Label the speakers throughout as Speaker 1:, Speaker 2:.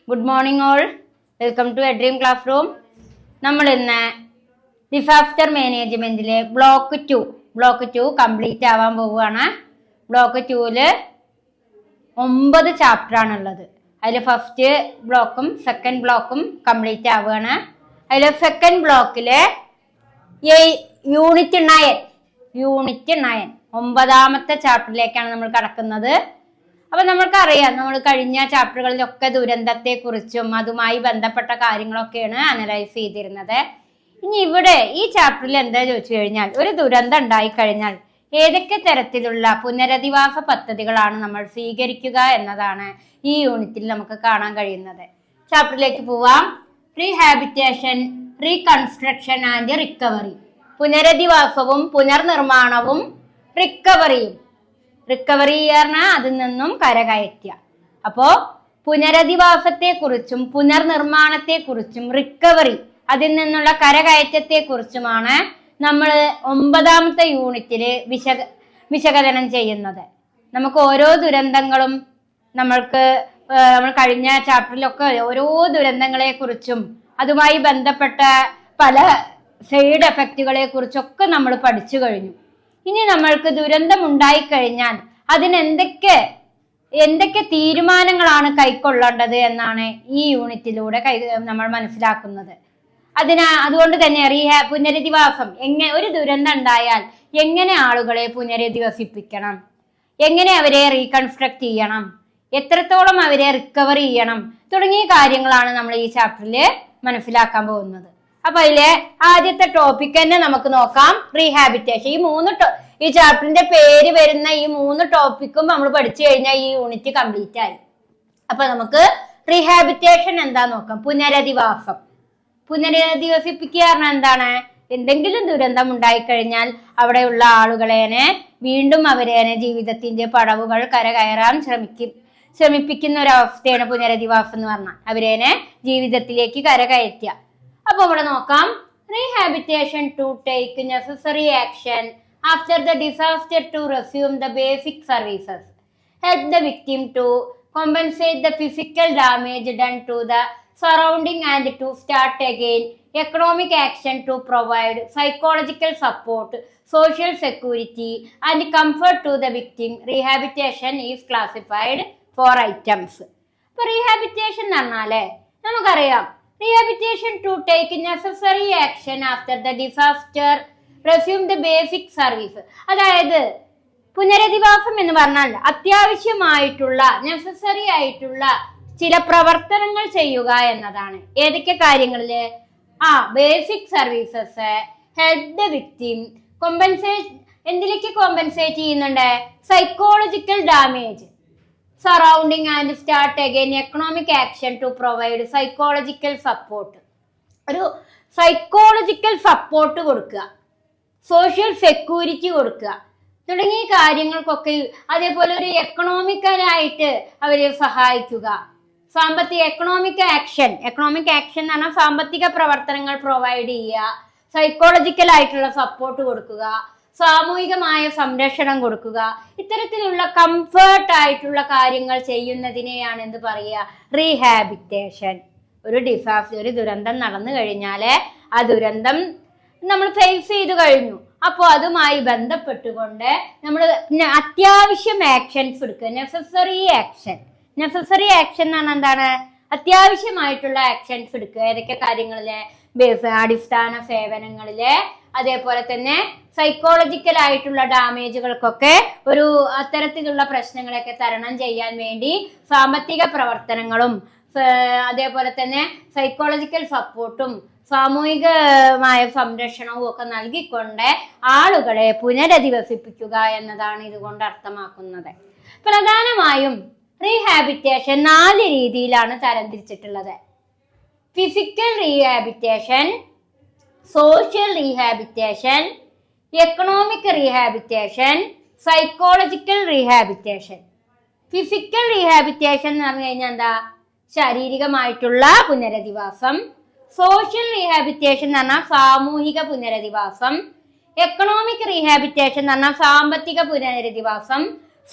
Speaker 1: Good morning all. Welcome to A Dream Classroom. നമ്മൾ ഇന്ന് disaster മാനേജ്മെന്റിലെ block 2 complete ആവാൻ പോവുകയാണ്. ബ്ലോക്ക് 2-ല് 9 ചാപ്റ്റർ ആണുള്ളത്. അതിൽ ഫസ്റ്റ് ബ്ലോക്കും സെക്കൻഡ് ബ്ലോക്കും കംപ്ലീറ്റ് ആവുകയാണ്. അതിൽ സെക്കൻഡ് ബ്ലോക്കിലെ യൂണിറ്റ് 9 9ാമത്തെ ചാപ്റ്ററിലേക്കാണ് നമ്മൾ കടക്കുന്നത്. അപ്പൊ നമ്മൾക്കറിയാം, നമ്മൾ കഴിഞ്ഞ ചാപ്റ്ററുകളിലൊക്കെ ദുരന്തത്തെ കുറിച്ചും അതുമായി ബന്ധപ്പെട്ട കാര്യങ്ങളൊക്കെയാണ് അനലൈസ് ചെയ്തിരുന്നത്. ഇനി ഇവിടെ ഈ ചാപ്റ്ററിൽ എന്താ ചോദിച്ചു കഴിഞ്ഞാൽ, ഒരു ദുരന്തം ഉണ്ടായി കഴിഞ്ഞാൽ ഏതൊക്കെ തരത്തിലുള്ള പുനരധിവാസ പദ്ധതികളാണ് നമ്മൾ സ്വീകരിക്കുക എന്നതാണ് ഈ യൂണിറ്റിൽ നമുക്ക് കാണാൻ കഴിയുന്നത്. ചാപ്റ്ററിലേക്ക് പോവാം. Rehabilitation, reconstruction and recovery. പുനരധിവാസവും പുനർനിർമ്മാണവും റിക്കവറിയും. റിക്കവറി പറഞ്ഞാൽ അതിൽ നിന്നും കരകയറ്റുക. അപ്പോ പുനരധിവാസത്തെ കുറിച്ചും പുനർനിർമ്മാണത്തെ കുറിച്ചും റിക്കവറി അതിൽ നിന്നുള്ള കരകയറ്റത്തെ കുറിച്ചുമാണ് നമ്മൾ 9ാമത്തെ യൂണിറ്റില് വിശകലനം ചെയ്യുന്നത്. നമുക്ക് ഓരോ ദുരന്തങ്ങളും നമ്മൾ കഴിഞ്ഞ ചാപ്റ്ററിലൊക്കെ ഓരോ ദുരന്തങ്ങളെ കുറിച്ചും അതുമായി ബന്ധപ്പെട്ട പല സൈഡ് എഫക്റ്റുകളെ കുറിച്ചൊക്കെ നമ്മൾ പഠിച്ചു കഴിഞ്ഞു. ഇനി നമ്മൾക്ക് ദുരന്തം ഉണ്ടായിക്കഴിഞ്ഞാൽ അതിന് എന്തൊക്കെ തീരുമാനങ്ങളാണ് കൈക്കൊള്ളേണ്ടത് എന്നാണ് ഈ യൂണിറ്റിലൂടെ നമ്മൾ മനസ്സിലാക്കുന്നത്. അതുകൊണ്ട് തന്നെ പുനരധിവാസം ഒരു ദുരന്തം ഉണ്ടായാൽ എങ്ങനെ ആളുകളെ പുനരധിവസിപ്പിക്കണം, എങ്ങനെ അവരെ റീകൺസ്ട്രക്ട് ചെയ്യണം, എത്രത്തോളം അവരെ റിക്കവർ ചെയ്യണം തുടങ്ങിയ കാര്യങ്ങളാണ് നമ്മൾ ഈ ചാപ്റ്ററിൽ മനസ്സിലാക്കാൻ പോകുന്നത്. അപ്പൊ അതിലെ ആദ്യത്തെ ടോപ്പിക് തന്നെ നമുക്ക് നോക്കാം, റീഹാബിറ്റേഷൻ. ഈ ചാപ്റ്ററിന്റെ പേര് വരുന്ന ഈ 3 ടോപ്പിക്കും നമ്മൾ പഠിച്ചു കഴിഞ്ഞാൽ ഈ യൂണിറ്റ് കംപ്ലീറ്റ് ആയി. അപ്പൊ നമുക്ക് റീഹാബിറ്റേഷൻ എന്താ നോക്കാം. പുനരധിവസിപ്പിക്കുക പറഞ്ഞാൽ എന്താണ്? എന്തെങ്കിലും ദുരന്തം ഉണ്ടായിക്കഴിഞ്ഞാൽ അവിടെയുള്ള ആളുകളെ വീണ്ടും അവരെ ജീവിതത്തിന്റെ പടവുകൾ കരകയറാൻ ശ്രമിപ്പിക്കുന്ന ഒരവസ്ഥയാണ് പുനരധിവാസം എന്ന് പറഞ്ഞാൽ. അവരെ ജീവിതത്തിലേക്ക് കരകയറ്റുക. അപ്പൊ ഇവിടെ നോക്കാം, rehabilitation to take necessary action after the disaster to resume the basic services, help the victim to compensate the physical damage done to the surrounding and to start again, economic action to provide psychological support, social security and comfort to the victim. Rehabilitation is classified 4 items. അപ്പോൾ rehabilitation എന്ന് പറഞ്ഞാല് നമുക്കറിയാം, rehabilitation to take necessary action after the disaster resume the basic service. അതായത് പുനരധിവാസം എന്ന് പറഞ്ഞാൽ അത്യാവശ്യമായിട്ടുള്ള necessary ആയിട്ടുള്ള ചില പ്രവർത്തനങ്ങൾ ചെയ്യുക എന്നതാണ്. ഏതൊക്കെ കാര്യങ്ങളില്? Basic services, help the victim, എന്തിലേക്ക് കോമ്പൻസേറ്റ് ചെയ്യുന്നുണ്ട്? Psychological damage, surrounding and start again, economic action to provide psychological support. ഒരു സൈക്കോളജിക്കൽ സപ്പോർട്ട് കൊടുക്കുക, സോഷ്യൽ സെക്യൂരിറ്റി കൊടുക്കുക തുടങ്ങിയ കാര്യങ്ങൾക്കൊക്കെ. അതേപോലെ ഒരു എക്കണോമിക്കലായിട്ട് അവരെ സഹായിക്കുക. എക്കണോമിക് ആക്ഷൻ എന്ന് പറഞ്ഞാൽ സാമ്പത്തിക പ്രവർത്തനങ്ങൾ പ്രൊവൈഡ് ചെയ്യുക, സൈക്കോളജിക്കൽ ആയിട്ടുള്ള സപ്പോർട്ട് കൊടുക്കുക, സാമൂഹികമായ സംരക്ഷണം കൊടുക്കുക. ഇത്തരത്തിലുള്ള കംഫർട്ട് ആയിട്ടുള്ള കാര്യങ്ങൾ ചെയ്യുന്നതിനെയാണ് എന്ത് പറയുക? റീഹാബിറ്റേഷൻ. ഒരു ദുരന്തം നടന്നു കഴിഞ്ഞാല് ആ ദുരന്തം നമ്മൾ ഫേസ് ചെയ്തു കഴിഞ്ഞു. അപ്പോൾ അതുമായി ബന്ധപ്പെട്ടുകൊണ്ട് നമ്മൾ അത്യാവശ്യം ആക്ഷൻസ് എടുക്കുക. നെസസറി ആക്ഷൻ എന്ന് പറഞ്ഞാൽ എന്താണ്? അത്യാവശ്യമായിട്ടുള്ള ആക്ഷൻസ് എടുക്കുക. ഏതൊക്കെ കാര്യങ്ങളിലെ? അടിസ്ഥാന സേവനങ്ങളിലെ, അതേപോലെ തന്നെ സൈക്കോളജിക്കൽ ആയിട്ടുള്ള ഡാമേജുകൾക്കൊക്കെ അത്തരത്തിലുള്ള പ്രശ്നങ്ങളൊക്കെ തരണം ചെയ്യാൻ വേണ്ടി സാമ്പത്തിക പ്രവർത്തനങ്ങളും അതേപോലെ തന്നെ സൈക്കോളജിക്കൽ സപ്പോർട്ടും സാമൂഹികമായ സംരക്ഷണവും ഒക്കെ നൽകിക്കൊണ്ട് ആളുകളെ പുനരധിവസിപ്പിക്കുക എന്നതാണ് ഇതുകൊണ്ട് അർത്ഥമാക്കുന്നത്. പ്രധാനമായും റീഹാബിറ്റേഷൻ 4 രീതിയിലാണ് തരംതിരിച്ചിട്ടുള്ളത്. Physical rehabilitation, social rehabilitation, economic rehabilitation, psychological rehabilitation. Physical rehabilitation എന്ന് പറഞ്ഞു കഴിഞ്ഞാൽ എന്താ? ശാരീരികമായിട്ടുള്ള പുനരധിവാസം. സോഷ്യൽ റീഹാബിറ്റേഷൻ എന്ന് പറഞ്ഞാൽ സാമൂഹിക പുനരധിവാസം. എക്കണോമിക് റീഹാബിറ്റേഷൻ എന്ന് പറഞ്ഞാൽ സാമ്പത്തിക പുനരധിവാസം.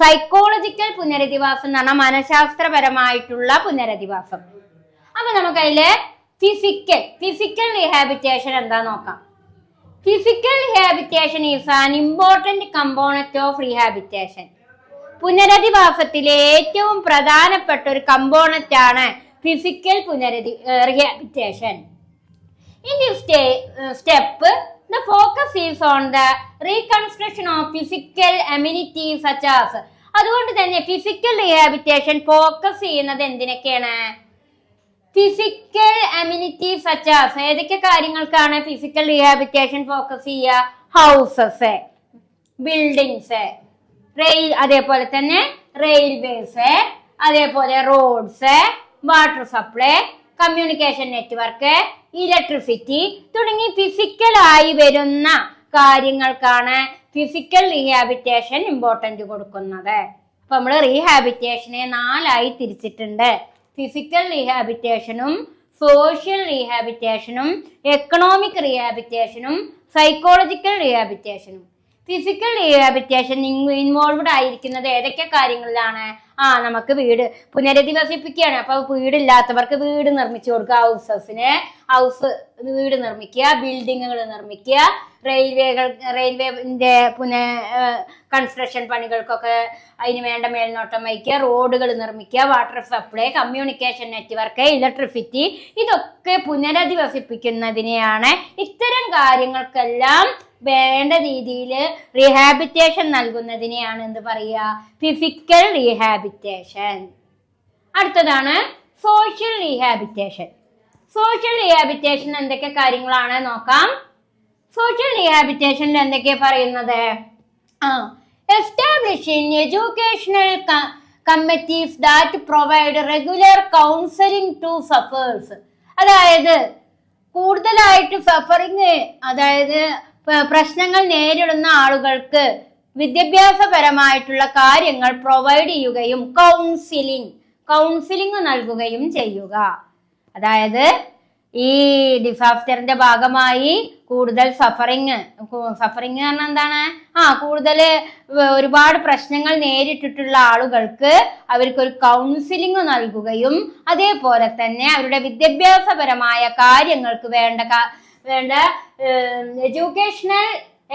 Speaker 1: സൈക്കോളജിക്കൽ പുനരധിവാസം എന്ന് പറഞ്ഞാൽ മനഃശാസ്ത്രപരമായിട്ടുള്ള പുനരധിവാസം. അപ്പൊ നമുക്കതില് ഫിസിക്കൽ റീഹാബിറ്റേഷൻ എന്താ നോക്കാം. Physical rehabilitation is an important component of rehabilitation. പുനരധിവാസത്തിലെ ഏറ്റവും പ്രധാനപ്പെട്ട ഒരു കമ്പോണന്റ് ആണ് physical rehabilitation. In this step, the focus is on the reconstruction of physical amenities such as. അതുകൊണ്ട് തന്നെ ഫിസിക്കൽ റീഹാബിറ്റേഷൻ ഫോക്കസ് ചെയ്യുന്നത് എന്തിനൊക്കെയാണ്? Physical amenities such as. ഏതൊക്കെ കാര്യങ്ങൾക്കാണ് ഫിസിക്കൽ റീഹാബിറ്റേഷൻ ഫോക്കസ് ചെയ്യുക? ഹൗസസ്, ബിൽഡിങ്സ്, അതേപോലെ തന്നെ റെയിൽവേസ്, അതേപോലെ roads, water supply, communication network, electricity തുടങ്ങി ഫിസിക്കലായി വരുന്ന കാര്യങ്ങൾക്കാണ് ഫിസിക്കൽ റീഹാബിറ്റേഷൻ ഇമ്പോർട്ടൻറ്റ് കൊടുക്കുന്നത്. അപ്പൊ നമ്മൾ റീഹാബിറ്റേഷനെ 4ആയി തിരിച്ചിട്ടുണ്ട്. ഫിസിക്കൽ റീഹാബിറ്റേഷനും സോഷ്യൽ റീഹാബിറ്റേഷനും എക്കണോമിക് റീഹാബിറ്റേഷനും സൈക്കോളജിക്കൽ റീഹാബിറ്റേഷനും. ഫിസിക്കൽ റീഹാബിറ്റേഷൻ ഇൻവോൾവ്ഡ് ആയിരിക്കുന്നത് ഏതൊക്കെ കാര്യങ്ങളിലാണ്? നമുക്ക് വീട് പുനരധിവസിപ്പിക്കുകയാണ്. അപ്പൊ വീടില്ലാത്തവർക്ക് വീട് നിർമ്മിച്ചു കൊടുക്കുക, വീട് നിർമ്മിക്കുക, ബിൽഡിങ്ങുകൾ നിർമ്മിക്കുക, റെയിൽവേന്റെ കൺസ്ട്രക്ഷൻ പണികൾക്കൊക്കെ അതിന് വേണ്ട മേൽനോട്ടം വഹിക്കുക, റോഡുകൾ നിർമ്മിക്കുക, water supply, communication network, electricity, ഇതൊക്കെ പുനരധിവസിപ്പിക്കുന്നതിനെയാണ്. ഇത്തരം കാര്യങ്ങൾക്കെല്ലാം വേണ്ട രീതിയിൽ റീഹാബിറ്റേഷൻ നൽകുന്നതിനെയാണ് എന്ത് പറയുക? Physical rehabilitation. അടുത്തതാണ് സോഷ്യൽ റീഹാബിറ്റേഷൻ. സോഷ്യൽ റീഹാബിറ്റേഷൻ എന്തൊക്കെ കാര്യങ്ങളാണ് നോക്കാം. സോഷ്യൽ റീഹാബിറ്റേഷനിൽ എന്തൊക്കെയാ പറയുന്നത്? Establishing educational committees that provide regular counselling to sufferers. അതായത് കൂടുതലായിട്ട് സഫറിങ്, അതായത് പ്രശ്നങ്ങൾ നേരിടുന്ന ആളുകൾക്ക് വിദ്യാഭ്യാസപരമായിട്ടുള്ള കാര്യങ്ങൾ പ്രൊവൈഡ് ചെയ്യുകയും കൗൺസിലിംഗ് നൽകുകയും ചെയ്യുക. അതായത് ഈ ഡിസാസ്റ്ററിന്റെ ഭാഗമായി കൂടുതൽ സഫറിങ് പറഞ്ഞാൽ എന്താണ്? കൂടുതൽ ഒരുപാട് പ്രശ്നങ്ങൾ നേരിട്ടിട്ടുള്ള ആളുകൾക്ക് അവർക്കൊരു കൗൺസിലിംഗ് നൽകുകയും അതേപോലെ തന്നെ അവരുടെ വിദ്യാഭ്യാസപരമായ കാര്യങ്ങൾക്ക് വേണ്ട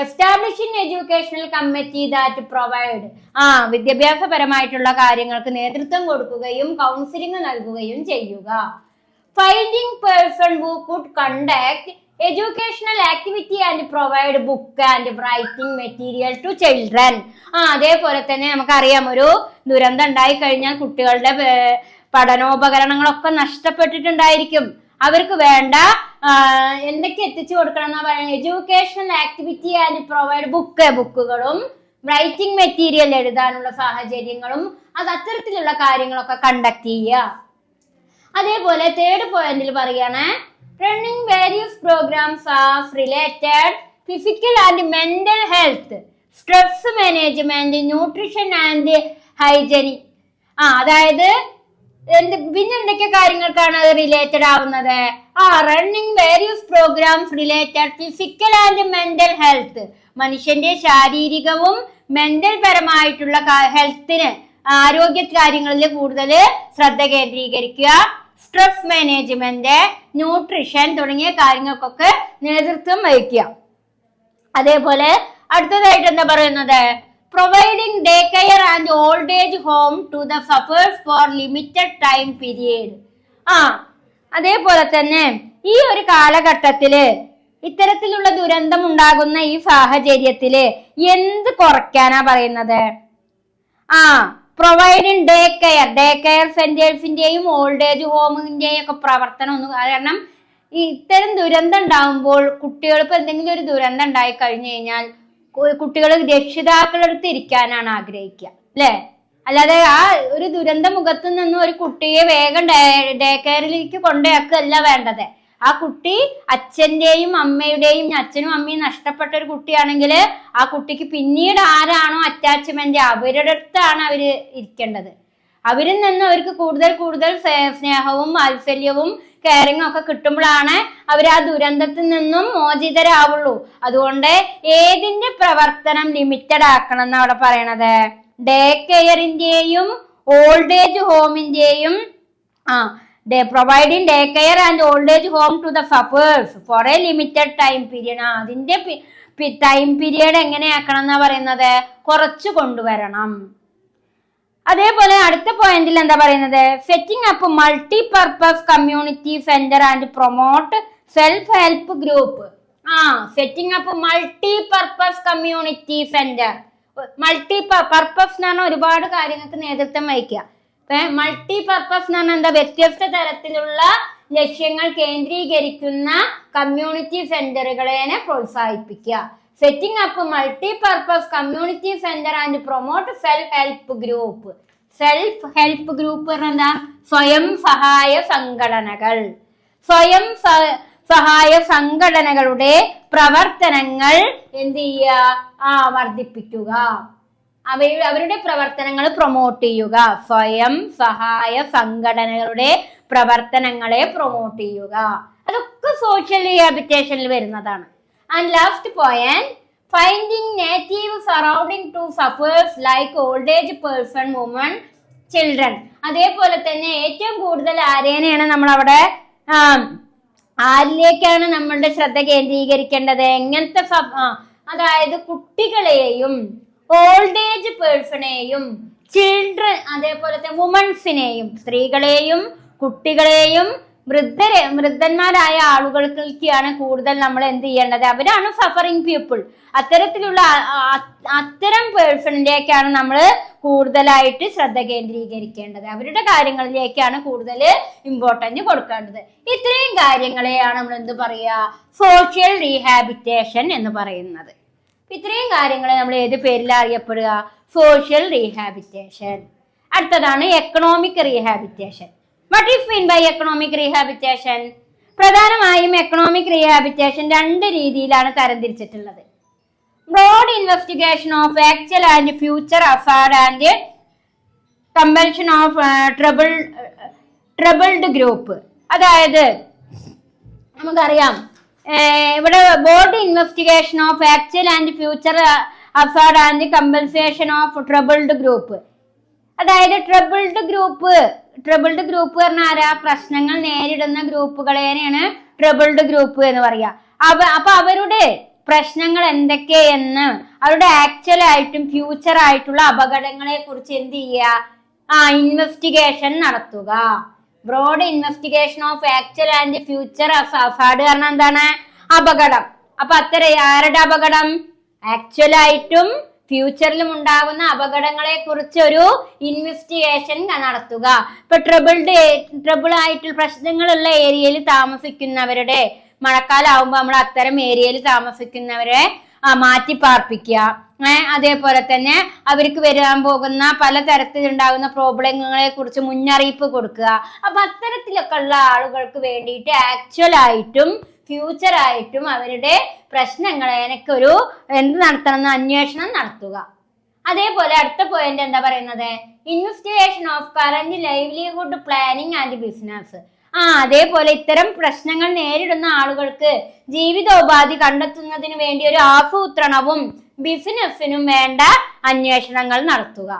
Speaker 1: establishing educational committee that provide വിദ്യാഭ്യാസപരമായിട്ടുള്ള കാര്യങ്ങൾക്ക് നേതൃത്വം കൊടുക്കുകയും കൗൺസിലിംഗ് നൽകുകയും ചെയ്യുക. Finding person who could conduct educational activity and provide book and writing material to children. അതേപോലെ തന്നെ നമുക്കറിയാം, ഒരു ദുരന്തം ഉണ്ടായി കഴിഞ്ഞാൽ കുട്ടികളുടെ പഠനോപകരണങ്ങളൊക്കെ നഷ്ടപ്പെട്ടിട്ടുണ്ടായിരിക്കും. അവർക്ക് വേണ്ട എന്തൊക്കെ എത്തിച്ചു കൊടുക്കണം എന്നാ പറയുന്നത്? എഡ്യൂക്കേഷണൽ ആക്ടിവിറ്റി ആൻഡ് പ്രൊവൈഡ് ബുക്കുകളും റൈറ്റിംഗ് മെറ്റീരിയൽ എഴുതാനുള്ള സാഹചര്യങ്ങളും അത്തരത്തിലുള്ള കാര്യങ്ങളൊക്കെ കണ്ടക്ട് ചെയ്യുക. അതേപോലെ 3rd പോയിന്റിൽ പറയാണ്, running various programmes as related physical and mental health, stress management, nutrition and hygienic. അതായത് പിന്നെ എന്തൊക്കെ കാര്യങ്ങൾക്കാണ് റിലേറ്റഡ് ആവുന്നത്? Running various programmes related physical and mental health, മനുഷ്യന്റെ ശാരീരികവും മെന്റൽ പരമായിട്ടുള്ള ഹെൽത്തിന്, ആരോഗ്യ കാര്യങ്ങളിൽ കൂടുതൽ ശ്രദ്ധ കേന്ദ്രീകരിക്കുക. സ്ട്രെസ് മാനേജ്മെന്റ്, ന്യൂട്രീഷൻ തുടങ്ങിയ കാര്യങ്ങൾക്കൊക്കെ നേതൃത്വം വഹിക്കുക. അതേപോലെ അടുത്തതായിട്ട് എന്താ പറയുന്നത്? Providing day care and old age home to the sufferers for limited time period. അതേപോലെ തന്നെ ഈ ഒരു കാലഘട്ടത്തില് ഇത്തരത്തിലുള്ള ദുരന്തം ഉണ്ടാകുന്ന ഈ സാഹചര്യത്തില് എന്ത് കുറയ്ക്കാനാ പറയുന്നത്? പ്രൊവൈഡിങ് ഡേ കെയർ സെന്റേഴ്സിന്റെയും ഓൾഡ് ഏജ് ഹോമിന്റെയും ഒക്കെ പ്രവർത്തനം ഒന്ന്, കാരണം ഈ ഇത്തരം ദുരന്തം ഉണ്ടാകുമ്പോൾ കുട്ടികൾക്ക് എന്തെങ്കിലും ഒരു ദുരന്തം ഉണ്ടായി കഴിഞ്ഞു കഴിഞ്ഞാൽ കുട്ടികൾ രക്ഷിതാക്കളടുത്ത് ഇരിക്കാനാണ് ആഗ്രഹിക്കുക, അല്ലെ? അല്ലാതെ ഒരു ദുരന്ത മുഖത്ത് നിന്നും ഒരു കുട്ടിയെ വേഗം ഡേ കെയറിലേക്ക് കൊണ്ടുവയ്ക്കുകയല്ല വേണ്ടത്. കുട്ടി അച്ഛന്റെയും അമ്മയുടെയും, അച്ഛനും അമ്മയും നഷ്ടപ്പെട്ട ഒരു കുട്ടിയാണെങ്കിൽ ആ കുട്ടിക്ക് പിന്നീട് ആരാണോ അറ്റാച്ച്മെന്റ് അവരുടെ അടുത്താണ് അവര് ഇരിക്കേണ്ടത്. അവരിൽ നിന്ന് അവർക്ക് കൂടുതൽ സ്നേഹവും വാത്സല്യവും കെയറിങ്ങും ഒക്കെ കിട്ടുമ്പോഴാണ് അവർ ആ ദുരന്തത്തിൽ നിന്നും മോചിതരാവുള്ളൂ. അതുകൊണ്ട് ഏതിന്റെ പ്രവർത്തനം ലിമിറ്റഡ് ആക്കണം എന്ന് അവിടെ പറയണത്? ഡേ കെയറിന്റെയും ഓൾഡ് ഏജ് ഹോമിന്റെയും providing daycare and old age home to the sufferers for a limited time period. അതിന്റെ ടൈം പീരിയഡ് എങ്ങനെയാക്കണം എന്നാ പറയുന്നത്, കുറച്ച് കൊണ്ടുവരണം. അതേപോലെ അടുത്ത പോയിന്റിൽ എന്താ പറയുന്നത്, setting up multi purpose community centre and promote self help group. Setting up multi purpose community centre. Multi purpose എന്ന് പറഞ്ഞാൽ ഒരുപാട് കാര്യങ്ങൾക്ക് നേതൃത്വം വഹിക്കുക. മൾട്ടി പർപ്പസ് എന്ന് പറഞ്ഞാൽ എന്താ, വ്യത്യസ്ത തരത്തിലുള്ള ലക്ഷ്യങ്ങൾ കേന്ദ്രീകരിക്കുന്ന കമ്മ്യൂണിറ്റി സെന്ററുകളെ പ്രോത്സാഹിപ്പിക്കുക. Setting up multi purpose community centre and promote self help group. Self help group പറഞ്ഞാൽ എന്താ, സ്വയം സഹായ സംഘടനകൾ. സ്വയം സഹായ സംഘടനകളുടെ പ്രവർത്തനങ്ങൾ എന്ത് ചെയ്യുക, വർദ്ധിപ്പിക്കുക, അവരുടെ പ്രവർത്തനങ്ങൾ പ്രൊമോട്ട് ചെയ്യുക. സ്വയം സഹായ സംഘടനകളുടെ പ്രവർത്തനങ്ങളെ പ്രൊമോട്ട് ചെയ്യുക. അതൊക്കെ സോഷ്യൽ റീഹാബിലിറ്റേഷനിൽ വരുന്നതാണ്. And last point, finding native surrounding to sufferers like old age person, woman, children. അതേപോലെ തന്നെ ഏറ്റവും കൂടുതൽ ആരേനെയാണ് നമ്മളവിടെ ആരിലേക്കാണ് നമ്മളുടെ ശ്രദ്ധ കേന്ദ്രീകരിക്കേണ്ടത്, എങ്ങനത്തെ അതായത് കുട്ടികളെയും ഓൾഡ് ഏജ് പേഴ്സണെയും ചിൽഡ്രൻ, അതേപോലെ തന്നെ വുമൺസിനെയും, സ്ത്രീകളെയും കുട്ടികളെയും വൃദ്ധന്മാരായ ആളുകൾക്കാണ് കൂടുതൽ നമ്മൾ എന്ത് ചെയ്യേണ്ടത്, അവരാണ് സഫറിങ് പീപ്പിൾ. അത്തരം പേഴ്സണിലേക്കാണ് നമ്മൾ കൂടുതലായിട്ട് ശ്രദ്ധ കേന്ദ്രീകരിക്കേണ്ടത്. അവരുടെ കാര്യങ്ങളിലേക്കാണ് കൂടുതൽ ഇമ്പോർട്ടൻസ് കൊടുക്കേണ്ടത്. ഇത്രയും കാര്യങ്ങളെയാണ് നമ്മൾ എന്ത് പറയുക, സോഷ്യൽ റീഹാബിറ്റേഷൻ എന്ന് പറയുന്നത്. ഇത്രയും കാര്യങ്ങളെ നമ്മൾ ഏത് പേരിൽ അറിയപ്പെടുക, സോഷ്യൽ റീഹാബിറ്റേഷൻ. അടുത്തതാണ് economic rehabilitation. What is mean by economic rehabilitation? പ്രധാനമായും എക്കണോമിക് റീഹാബിറ്റേഷൻ രണ്ട് രീതിയിലാണ് തരംതിരിച്ചിട്ടുള്ളത്. Broad investigation of actual and future affairs and compulsion of troubled group. അതായത് നമുക്കറിയാം, ഇവിടെ broad investigation of actual and future affairs and compensation of troubled group. അതായത് troubled group പറഞ്ഞാൽ ആരാ, പ്രശ്നങ്ങൾ നേരിടുന്ന ഗ്രൂപ്പുകളെയാണ് ട്രബിൾഡ് ഗ്രൂപ്പ് എന്ന് പറയാ. അപ്പൊ അവരുടെ പ്രശ്നങ്ങൾ എന്തൊക്കെയെന്ന്, അവരുടെ ആക്ച്വൽ ആയിട്ടും ഫ്യൂച്ചർ ആയിട്ടുള്ള അപകടങ്ങളെ കുറിച്ച് എന്ത് ചെയ്യുക, ഇൻവെസ്റ്റിഗേഷൻ നടത്തുക. Broad investigation of actual and future affairs പറഞ്ഞാൽ എന്താണ്, അപകടം. അപ്പൊ ആരുടെ അപകടം, ആക്ച്വൽ ആയിട്ടും ഫ്യൂച്ചറിലും ഉണ്ടാകുന്ന അപകടങ്ങളെ കുറിച്ച് ഒരു ഇൻവെസ്റ്റിഗേഷൻ നടത്തുക. ഇപ്പൊ ട്രബിൾ ആയിട്ടുള്ള പ്രശ്നങ്ങളുള്ള ഏരിയയിൽ താമസിക്കുന്നവരുടെ, മഴക്കാലം ആവുമ്പോൾ നമ്മൾ അത്തരം ഏരിയയിൽ താമസിക്കുന്നവരെ മാറ്റി പാർപ്പിക്കുക. അതേപോലെ തന്നെ അവർക്ക് വരാൻ പോകുന്ന പലതരത്തിലുണ്ടാകുന്ന പ്രോബ്ലങ്ങളെ കുറിച്ച് മുന്നറിയിപ്പ് കൊടുക്കുക. അപ്പൊ അത്തരത്തിലൊക്കെ ഉള്ള ആളുകൾക്ക് വേണ്ടിയിട്ട് ആക്ച്വൽ ആയിട്ടും ഫ്യൂച്ചർ ആയിട്ടും അവരുടെ പ്രശ്നങ്ങളെയൊക്കെ ഒരു എന്ത് നടത്തണം, അന്വേഷണം നടത്തുക. അതേപോലെ അടുത്ത പോയിന്റ് എന്താ പറയുന്നത്, investigation of current livelihood planning and business. അതേപോലെ ഇത്തരം പ്രശ്നങ്ങൾ നേരിടുന്ന ആളുകൾക്ക് ജീവിതോപാധി കണ്ടെത്തുന്നതിന് വേണ്ടി ഒരു ആസൂത്രണവും ബിസിനസ്സിനും വേണ്ട അന്വേഷണങ്ങൾ നടത്തുക.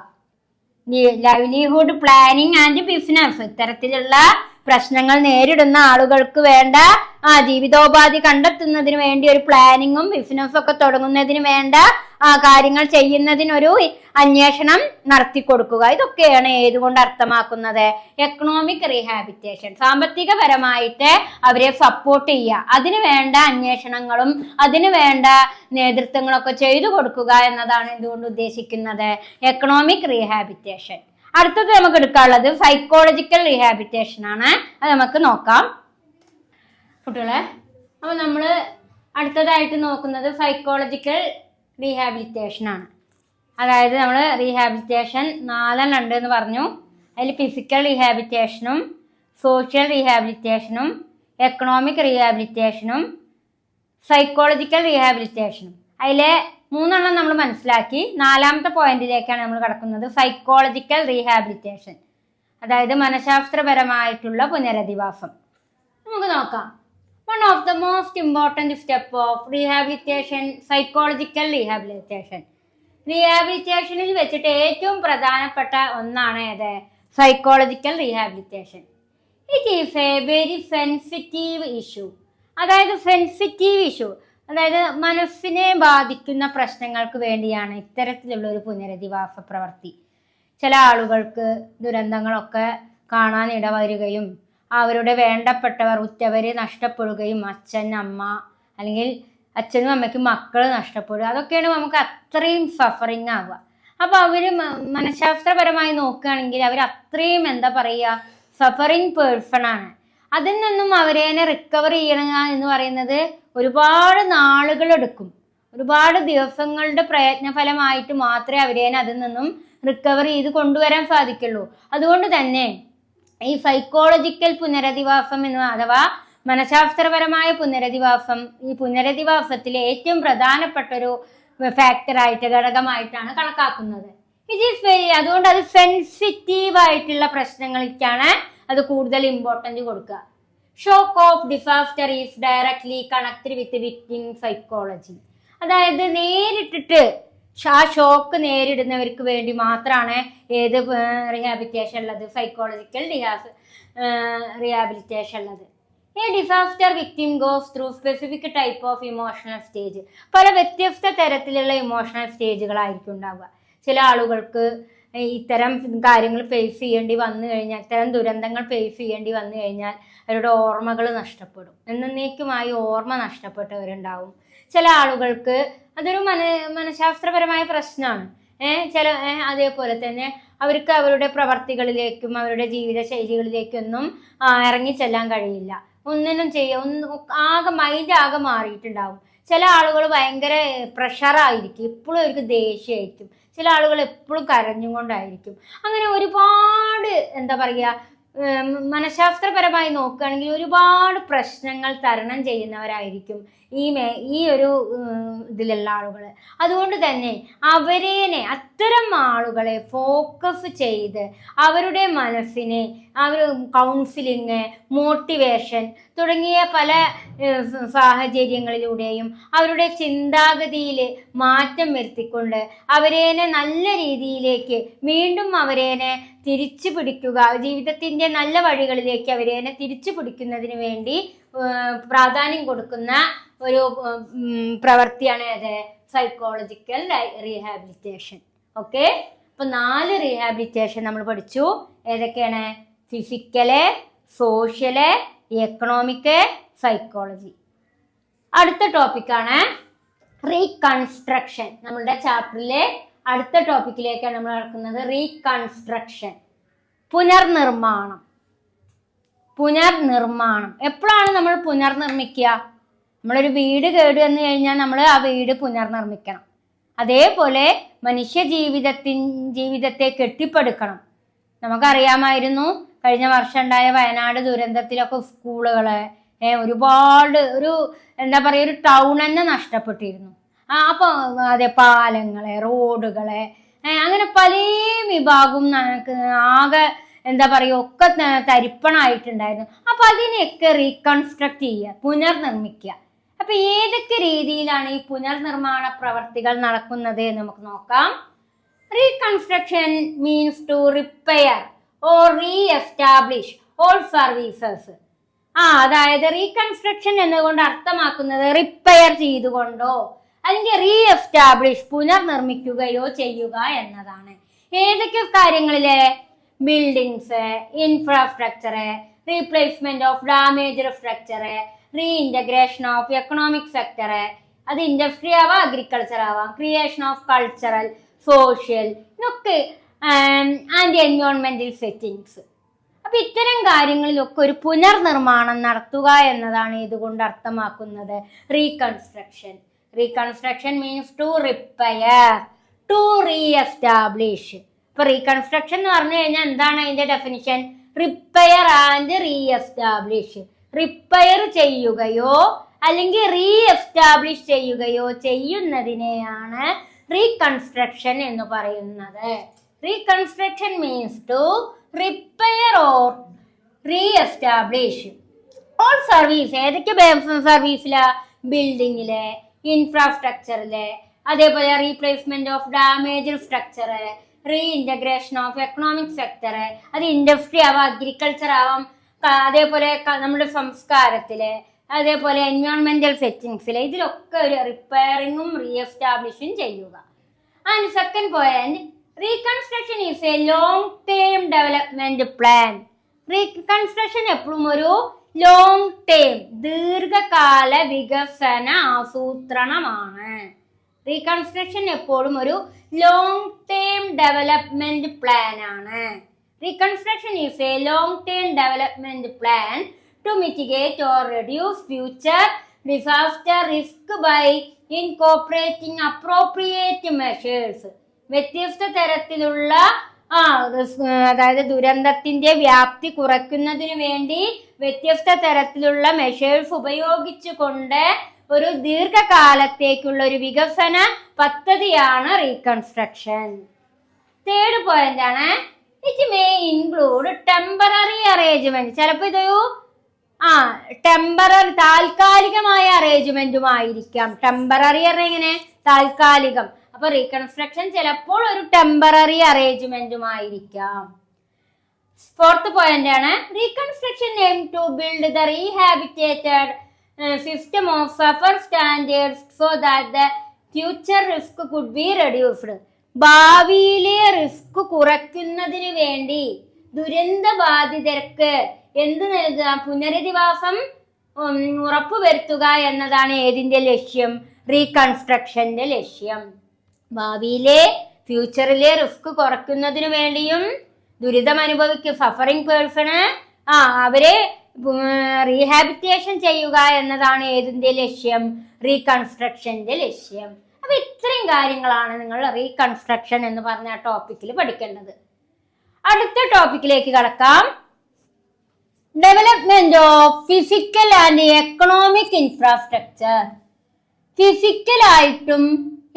Speaker 1: ലൈവ്ലിഹുഡ് പ്ലാനിങ് ആൻഡ് ബിസിനസ്, ഇത്തരത്തിലുള്ള പ്രശ്നങ്ങൾ നേരിടുന്ന ആളുകൾക്ക് വേണ്ട ജീവിതോപാധി കണ്ടെത്തുന്നതിന് വേണ്ടി ഒരു പ്ലാനിങ്ങും ബിസിനസ്സും ഒക്കെ തുടങ്ങുന്നതിന് വേണ്ട കാര്യങ്ങൾ ചെയ്യുന്നതിനൊരു അന്വേഷണം നടത്തി കൊടുക്കുക. ഇതൊക്കെയാണ് ഏതുകൊണ്ട് അർത്ഥമാക്കുന്നത്, എക്കണോമിക് റീഹാബിറ്റേഷൻ. സാമ്പത്തികപരമായിട്ട് അവരെ സപ്പോർട്ട് ചെയ്യുക, അതിന് വേണ്ട അന്വേഷണങ്ങളും അതിന് വേണ്ട നേതൃത്വങ്ങളൊക്കെ ചെയ്തു കൊടുക്കുക എന്നതാണ് ഇതുകൊണ്ട് ഉദ്ദേശിക്കുന്നത്, എക്കണോമിക് റീഹാബിറ്റേഷൻ. അടുത്തത് നമുക്ക് എടുക്കാനുള്ളത് സൈക്കോളജിക്കൽ റീഹാബിറ്റേഷൻ ആണ്. അത് നമുക്ക് നോക്കാം കുട്ടികളെ. അപ്പൊ നമ്മൾ അടുത്തതായിട്ട് നോക്കുന്നത് സൈക്കോളജിക്കൽ റീഹാബിലിറ്റേഷൻ ആണ്. അതായത് നമ്മൾ റീഹാബിലിറ്റേഷൻ 4 ഉണ്ട് എന്ന് പറഞ്ഞു. അതിൽ ഫിസിക്കൽ റീഹാബിലിറ്റേഷനും സോഷ്യൽ റീഹാബിലിറ്റേഷനും എക്കണോമിക് റീഹാബിലിറ്റേഷനും സൈക്കോളജിക്കൽ റീഹാബിലിറ്റേഷനും. അതിലെ 3 നമ്മൾ മനസ്സിലാക്കി. 4ാമത്തെ പോയിന്റിലേക്കാണ് നമ്മൾ കിടക്കുന്നത്, സൈക്കോളജിക്കൽ റീഹാബിലിറ്റേഷൻ, അതായത് മനഃശാസ്ത്രപരമായിട്ടുള്ള പുനരധിവാസം. നമുക്ക് നോക്കാം. One of the most important step of rehabilitation, psychological rehabilitation. റീഹാബിലിറ്റേഷനിൽ വെച്ചിട്ട് ഏറ്റവും പ്രധാനപ്പെട്ട ഒന്നാണ് ഏത്, psychological rehabilitation. It is a very sensitive issue. അതായത് സെൻസിറ്റീവ് ഇഷ്യൂ, അതായത് മനസ്സിനെ ബാധിക്കുന്ന പ്രശ്നങ്ങൾക്ക് വേണ്ടിയാണ് ഇത്തരത്തിലുള്ള ഒരു പുനരധിവാസ പ്രവൃത്തി. ചില ആളുകൾക്ക് ദുരന്തങ്ങളൊക്കെ കാണാൻ ഇടവരികയും അവരുടെ വേണ്ടപ്പെട്ടവർ ഉറ്റവരെ നഷ്ടപ്പെടുകയും അച്ഛൻ അമ്മ അല്ലെങ്കിൽ അച്ഛനും അമ്മയ്ക്കും മക്കൾ നഷ്ടപ്പെടുക, അതൊക്കെയാണ് നമുക്ക് അത്രയും സഫറിങ് ആവുക. അപ്പോൾ അവർ മനഃശാസ്ത്രപരമായി നോക്കുകയാണെങ്കിൽ അവർ അത്രയും എന്താ പറയുക സഫറിങ് പേഴ്സൺ ആണ്. അതിൽ നിന്നും അവരെ റിക്കവർ ചെയ്യണ എന്ന് പറയുന്നത് ഒരുപാട് നാളുകളെടുക്കും. ഒരുപാട് ദിവസങ്ങളുടെ പ്രയത്നഫലമായിട്ട് മാത്രമേ അവരെ അതിൽ നിന്നും റിക്കവർ ചെയ്ത് കൊണ്ടുവരാൻ സാധിക്കുള്ളൂ. അതുകൊണ്ട് തന്നെ ഈ സൈക്കോളജിക്കൽ പുനരധിവാസം അഥവാ മനഃശാസ്ത്രപരമായ പുനരധിവാസം ഈ പുനരധിവാസത്തിലെ ഏറ്റവും പ്രധാനപ്പെട്ട ഒരു ഫാക്ടറായിട്ട് ഘടകമായിട്ടാണ് കണക്കാക്കുന്നത്. അതുകൊണ്ട് അത് സെൻസിറ്റീവ് ആയിട്ടുള്ള പ്രശ്നങ്ങൾക്കാണ് അത് കൂടുതൽ ഇമ്പോർട്ടൻറ്റ് കൊടുക്കുക. Shock of disaster is directly connected with victim psychology. അതായത് നേരിട്ടിട്ട് ആ ഷോക്ക് നേരിടുന്നവർക്ക് വേണ്ടി മാത്രമാണ് ഏത് റിഹാബിലിറ്റേഷൻ ഉള്ളത്, സൈക്കോളജിക്കൽ റിഹാബിലിറ്റേഷൻ ഉള്ളത്. ഈ disaster victim goes through specific type of emotional stage. പല വ്യത്യസ്ത തരത്തിലുള്ള ഇമോഷണൽ സ്റ്റേജുകളായിരിക്കും ഉണ്ടാവുക. ചില ആളുകൾക്ക് ഇത്തരം കാര്യങ്ങൾ ഫേസ് ചെയ്യേണ്ടി വന്നു കഴിഞ്ഞാൽ, ഇത്തരം ദുരന്തങ്ങൾ ഫേസ് ചെയ്യേണ്ടി വന്നു കഴിഞ്ഞാൽ അവരുടെ ഓർമ്മകൾ നഷ്ടപ്പെടും, എന്നേക്കുമായി ഓർമ്മ നഷ്ടപ്പെട്ടവരുണ്ടാവും. ചില ആളുകൾക്ക് അതൊരു മനഃശാസ്ത്രപരമായ പ്രശ്നമാണ്. അതേപോലെ തന്നെ അവർക്ക് അവരുടെ പ്രവർത്തികളിലേക്കും അവരുടെ ജീവിത ശൈലികളിലേക്കൊന്നും ഇറങ്ങിച്ചെല്ലാൻ കഴിയില്ല. ഒന്നിനും ആകെ മൈൻഡ് ആകെ മാറിയിട്ടുണ്ടാവും. ചില ആളുകൾ ഭയങ്കര പ്രഷറായിരിക്കും, എപ്പോഴും അവർക്ക് ദേഷ്യമായിരിക്കും. ചില ആളുകൾ എപ്പോഴും കരഞ്ഞുകൊണ്ടായിരിക്കും. അങ്ങനെ ഒരുപാട് എന്താ പറയുക മനഃശാസ്ത്രപരമായി നോക്കുകയാണെങ്കിൽ ഒരുപാട് പ്രശ്നങ്ങൾ തരണം ചെയ്യുന്നവരായിരിക്കും ഈ ഒരു ഇതിലുള്ള ആളുകൾ. അതുകൊണ്ട് തന്നെ അത്തരം ആളുകളെ ഫോക്കസ് ചെയ്ത് അവരുടെ മനസ്സിനെ കൗൺസിലിങ്, മോട്ടിവേഷൻ തുടങ്ങിയ പല സാഹചര്യങ്ങളിലൂടെയും അവരുടെ ചിന്താഗതിയിൽ മാറ്റം വരുത്തിക്കൊണ്ട് അവരേനെ നല്ല രീതിയിലേക്ക് വീണ്ടും അവരേനെ തിരിച്ചു പിടിക്കുക, ജീവിതത്തിൻ്റെ നല്ല വഴികളിലേക്ക് അവരേനെ തിരിച്ചു പിടിക്കുന്നതിന് വേണ്ടി പ്രാധാന്യം കൊടുക്കുന്ന ഒരു പ്രവൃത്തിയാണ് സൈക്കോളജിക്കൽ റീഹാബിലിറ്റേഷൻ. ഓക്കെ, അപ്പൊ 4 റീഹാബിലിറ്റേഷൻ നമ്മൾ പഠിച്ചു. ഏതൊക്കെയാണ്? Physical, social, economic, psychology. അടുത്ത ടോപ്പിക്കാണ് റീകൺസ്ട്രക്ഷൻ. നമ്മളുടെ ചാപ്റ്ററിലെ അടുത്ത ടോപ്പിക്കിലേക്കാണ് നമ്മൾ നടക്കുന്നത്. റീകൺസ്ട്രക്ഷൻ, പുനർനിർമ്മാണം. എപ്പോഴാണ് നമ്മൾ പുനർനിർമ്മിക്കുക? നമ്മളൊരു വീട് കേട് വന്നു കഴിഞ്ഞാൽ നമ്മൾ ആ വീട് പുനർനിർമ്മിക്കണം. അതേപോലെ മനുഷ്യ ജീവിതത്തെ കെട്ടിപ്പടുക്കണം. നമുക്കറിയാമായിരുന്നു കഴിഞ്ഞ വർഷം ഉണ്ടായ വയനാട് ദുരന്തത്തിലൊക്കെ സ്കൂളുകളെ ഒരുപാട് എന്താ പറയുക ഒരു ടൗൺ തന്നെ നഷ്ടപ്പെട്ടിരുന്നു. അപ്പോൾ അതെ പാലങ്ങളെ, റോഡുകളെ, അങ്ങനെ പല വിഭാഗവും ആകെ എന്താ പറയുക ഒക്കെ തരിപ്പണായിട്ടുണ്ടായിരുന്നു. അപ്പൊ അതിനെയൊക്കെ റീകൺസ്ട്രക്ട് ചെയ്യുക, പുനർനിർമ്മിക്കുക. അപ്പൊ ഏതൊക്കെ രീതിയിലാണ് ഈ പുനർനിർമ്മാണ പ്രവർത്തികൾ നടക്കുന്നത് എന്ന് നമുക്ക് നോക്കാം. Reconstruction means to repair or reestablish all services. അതായത് റീകൺസ്ട്രക്ഷൻ എന്നുകൊണ്ട് അർത്ഥമാക്കുന്നത് റിപ്പയർ ചെയ്തുകൊണ്ടോ അല്ലെങ്കിൽ റീഎസ്റ്റാബ്ലിഷ് പുനർനിർമ്മിക്കുകയോ ചെയ്യുക എന്നതാണ്. ഏതൊക്കെ കാര്യങ്ങളിലെ? Buildings, infrastructure, replacement of damaged structure, reintegration of economic sector, അത് ഇൻഡസ്ട്രി ആവാം, അഗ്രികൾച്ചർ ആവാം, ക്രിയേഷൻ ഓഫ് കൾച്ചറൽ, സോഷ്യൽ, ഇതൊക്കെ ആൻഡ് എൻവയോൺമെന്റൽ സെറ്റിങ്സ്. അപ്പൊ ഇത്തരം കാര്യങ്ങളിലൊക്കെ ഒരു പുനർനിർമ്മാണം നടത്തുക എന്നതാണ് ഇതുകൊണ്ട് അർത്ഥമാക്കുന്നത് reconstruction. Reconstruction means to repair, to reestablish. ഇപ്പൊ റീകൺസ്ട്രക്ഷൻ എന്ന് പറഞ്ഞു കഴിഞ്ഞാൽ എന്താണ് അതിന്റെ definition? Repair and reestablish. Repair ചെയ്യുകയോ അല്ലെങ്കിൽ റീഎസ്റ്റാബ്ലിഷ് ചെയ്യുകയോ ചെയ്യുന്നതിനെയാണ് റീകൺസ്ട്രക്ഷൻ എന്ന് പറയുന്നത്. Reconstruction means to repair or reestablish all service. ഏതൊക്കെ സർവീസിലാ? ബിൽഡിങ്ങിലെ, ഇൻഫ്രാസ്ട്രക്ചറിലെ, അതേപോലെ replacement of damaged structure, reintegration of economic sector, അത് ഇൻഡസ്ട്രി ആവാം, അഗ്രികൾച്ചർ ആവാം, അതേപോലെ നമ്മുടെ സംസ്കാരത്തില്, അതേപോലെ എൻവയോൺമെന്റൽ സെറ്റിങ്സില്, ഇതിലൊക്കെ ഒരു റിപ്പയറിങ്ങും റീഎസ്റ്റാബ്ലിഷും ചെയ്യുക. And second point, reconstruction is a long term development plan. Reconstruction എപ്പോഴും ഒരു ലോങ് ടേം, ദീർഘകാല വികസന ആസൂത്രണമാണ്. റീകൺസ്ട്രക്ഷൻ എപ്പോഴും ഒരു ലോങ് ടേം ഡെവലപ്മെന്റ് പ്ലാൻ ആണ്. Reconstruction is a long term development plan to mitigate or reduce future disaster risk by incorporating appropriate measures. വ്യത്യസ്ത തരത്തിലുള്ള അതായത് ദുരന്തത്തിന്റെ വ്യാപ്തി കുറയ്ക്കുന്നതിന് വേണ്ടി വ്യത്യസ്ത തരത്തിലുള്ള മെഷേഴ്സ് ഉപയോഗിച്ചുകൊണ്ട് ഒരു ദീർഘകാലത്തേക്കുള്ള ഒരു വികസന പദ്ധതിയാണ് റീകൺസ്ട്രക്ഷൻ. തേർഡ് പോയിന്റ് ആണ്, it may include temporary arrangement. ചിലപ്പോൾ ഇതൊരു ടെമ്പററി താൽക്കാലികമായ അറേഞ്ച്മെന്റുമായിരിക്കാം. ടെമ്പററി എങ്ങനെ, താൽക്കാലികം. അപ്പൊ റീകൺസ്ട്രക്ഷൻ ചിലപ്പോൾ ഒരു ടെമ്പററി അറേഞ്ച്മെന്റുമായിരിക്കാം. ഫോർത്ത് പോയിന്റ് ആണ്, reconstruction aim to build the rehabilitated system of safer standards so that the future risk could be reduced. ഭാവിയിലെ റിസ്ക് കുറയ്ക്കുന്നതിന് വേണ്ടി ദുരന്തബാധിതർക്ക് എന്ത് നൽകുക, പുനരധിവാസം ഉറപ്പുവരുത്തുക എന്നതാണ് ഏതിന്റെ ലക്ഷ്യം, റീകൺസ്ട്രക്ഷന്റെ ലക്ഷ്യം. ഭാവിയിലെ ഫ്യൂച്ചറിലെ റിസ്ക് കുറയ്ക്കുന്നതിന് വേണ്ടിയും ദുരിതം അനുഭവിക്കും സഫറിംഗ് പേഴ്സണ് അവരെ റീഹാബിറ്റേഷൻ ചെയ്യുക എന്നതാണ് ഏതിന്റെ ലക്ഷ്യം, റീകൺസ്ട്രക്ഷന്റെ ലക്ഷ്യം. അപ്പൊ ഇത്രയും കാര്യങ്ങളാണ് നിങ്ങൾ റീകൺസ്ട്രക്ഷൻ എന്ന് പറഞ്ഞ ടോപ്പിക്കിൽ പഠിക്കേണ്ടത്. അടുത്ത ടോപ്പിക്കിലേക്ക് കടക്കാം. Development of physical and economic infrastructure. ഫിസിക്കലായിട്ടും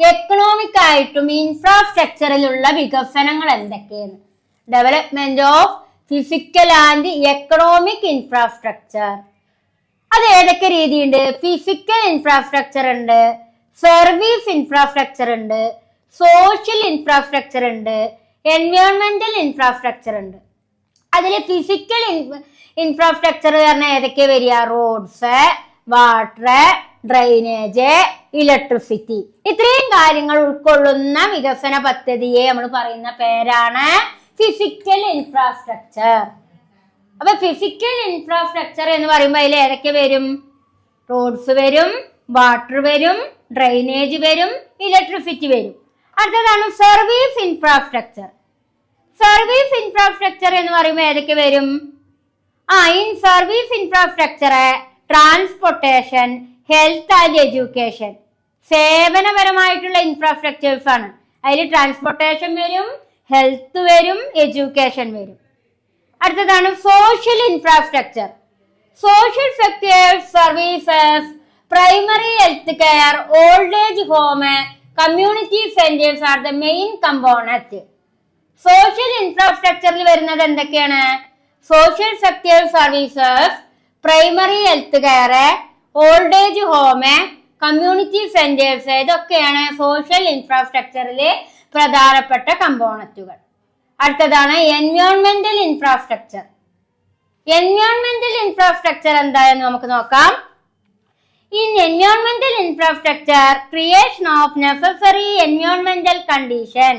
Speaker 1: എക്കണോമിക് ആയിട്ടും ഇൻഫ്രാസ്ട്രക്ചറിലുള്ള വികസനങ്ങൾ എന്തൊക്കെയാണ്? Development of physical and economic infrastructure. അത് ഏതൊക്കെ രീതിയുണ്ട്? ഫിസിക്കൽ ഇൻഫ്രാസ്ട്രക്ചർ ഉണ്ട്, സർവീസ് ഇൻഫ്രാസ്ട്രക്ചർ ഉണ്ട്, സോഷ്യൽ ഇൻഫ്രാസ്ട്രക്ചർ ഉണ്ട്, എൻവയോൺമെന്റൽ ഇൻഫ്രാസ്ട്രക്ചർ ഉണ്ട്. അതിൽ ഫിസിക്കൽ ഇൻഫ്രാസ്ട്രക്ചർ പറഞ്ഞാൽ ഏതൊക്കെ വരിക? Roads, water, drainage, electricity. ഇത്രയും കാര്യങ്ങൾ ഉൾക്കൊള്ളുന്ന വികസന പദ്ധതിയെ നമ്മൾ പറയുന്ന പേരാണ് ഫിസിക്കൽ ഇൻഫ്രാസ്ട്രക്ചർ. അപ്പൊ ഫിസിക്കൽ ഇൻഫ്രാസ്ട്രക്ചർ എന്ന് പറയുമ്പോൾ അതിൽ ഏതൊക്കെ വരും? റോഡ്സ് വരും, വാട്ടർ വരും, ഡ്രെയിനേജ് വരും, ഇലക്ട്രിസിറ്റി വരും. അടുത്തതാണ് സർവീസ് ഇൻഫ്രാസ്ട്രക്ചർ. സർവീസ് ഇൻഫ്രാസ്ട്രക്ചർ എന്ന് പറയുമ്പോൾ ഏതൊക്കെ വരും? In service infrastructure transportation, health and education, സേവനപരമായിട്ടുള്ള ഇൻഫ്രാസ്ട്രക്ചേഴ്സ് ആണ്. അതിൽ ട്രാൻസ്പോർട്ടേഷൻ വരും, ഹെൽത്ത് വരും, എഡ്യൂക്കേഷൻ വരും. അടുത്തതാണ് social infrastructure. Social sector services, primary health care, old age home, community centres are the main component. Social ഇൻഫ്രാസ്ട്രക്ചറിൽ വരുന്നത് എന്തൊക്കെയാണ്? Social sector services, primary health care, old age home, community centres, ഇതൊക്കെയാണ് social ഇൻഫ്രാസ്ട്രക്ചറിലെ പ്രധാനപ്പെട്ട കമ്പോണന്റുകൾ. അടുത്തതാണ് എൻവയോൺമെന്റൽ ഇൻഫ്രാസ്ട്രക്ചർ. എൻവയോൺമെന്റൽ infrastructure എന്താണെന്ന് നമുക്ക് നോക്കാം. In environmental infrastructure, creation of necessary environmental condition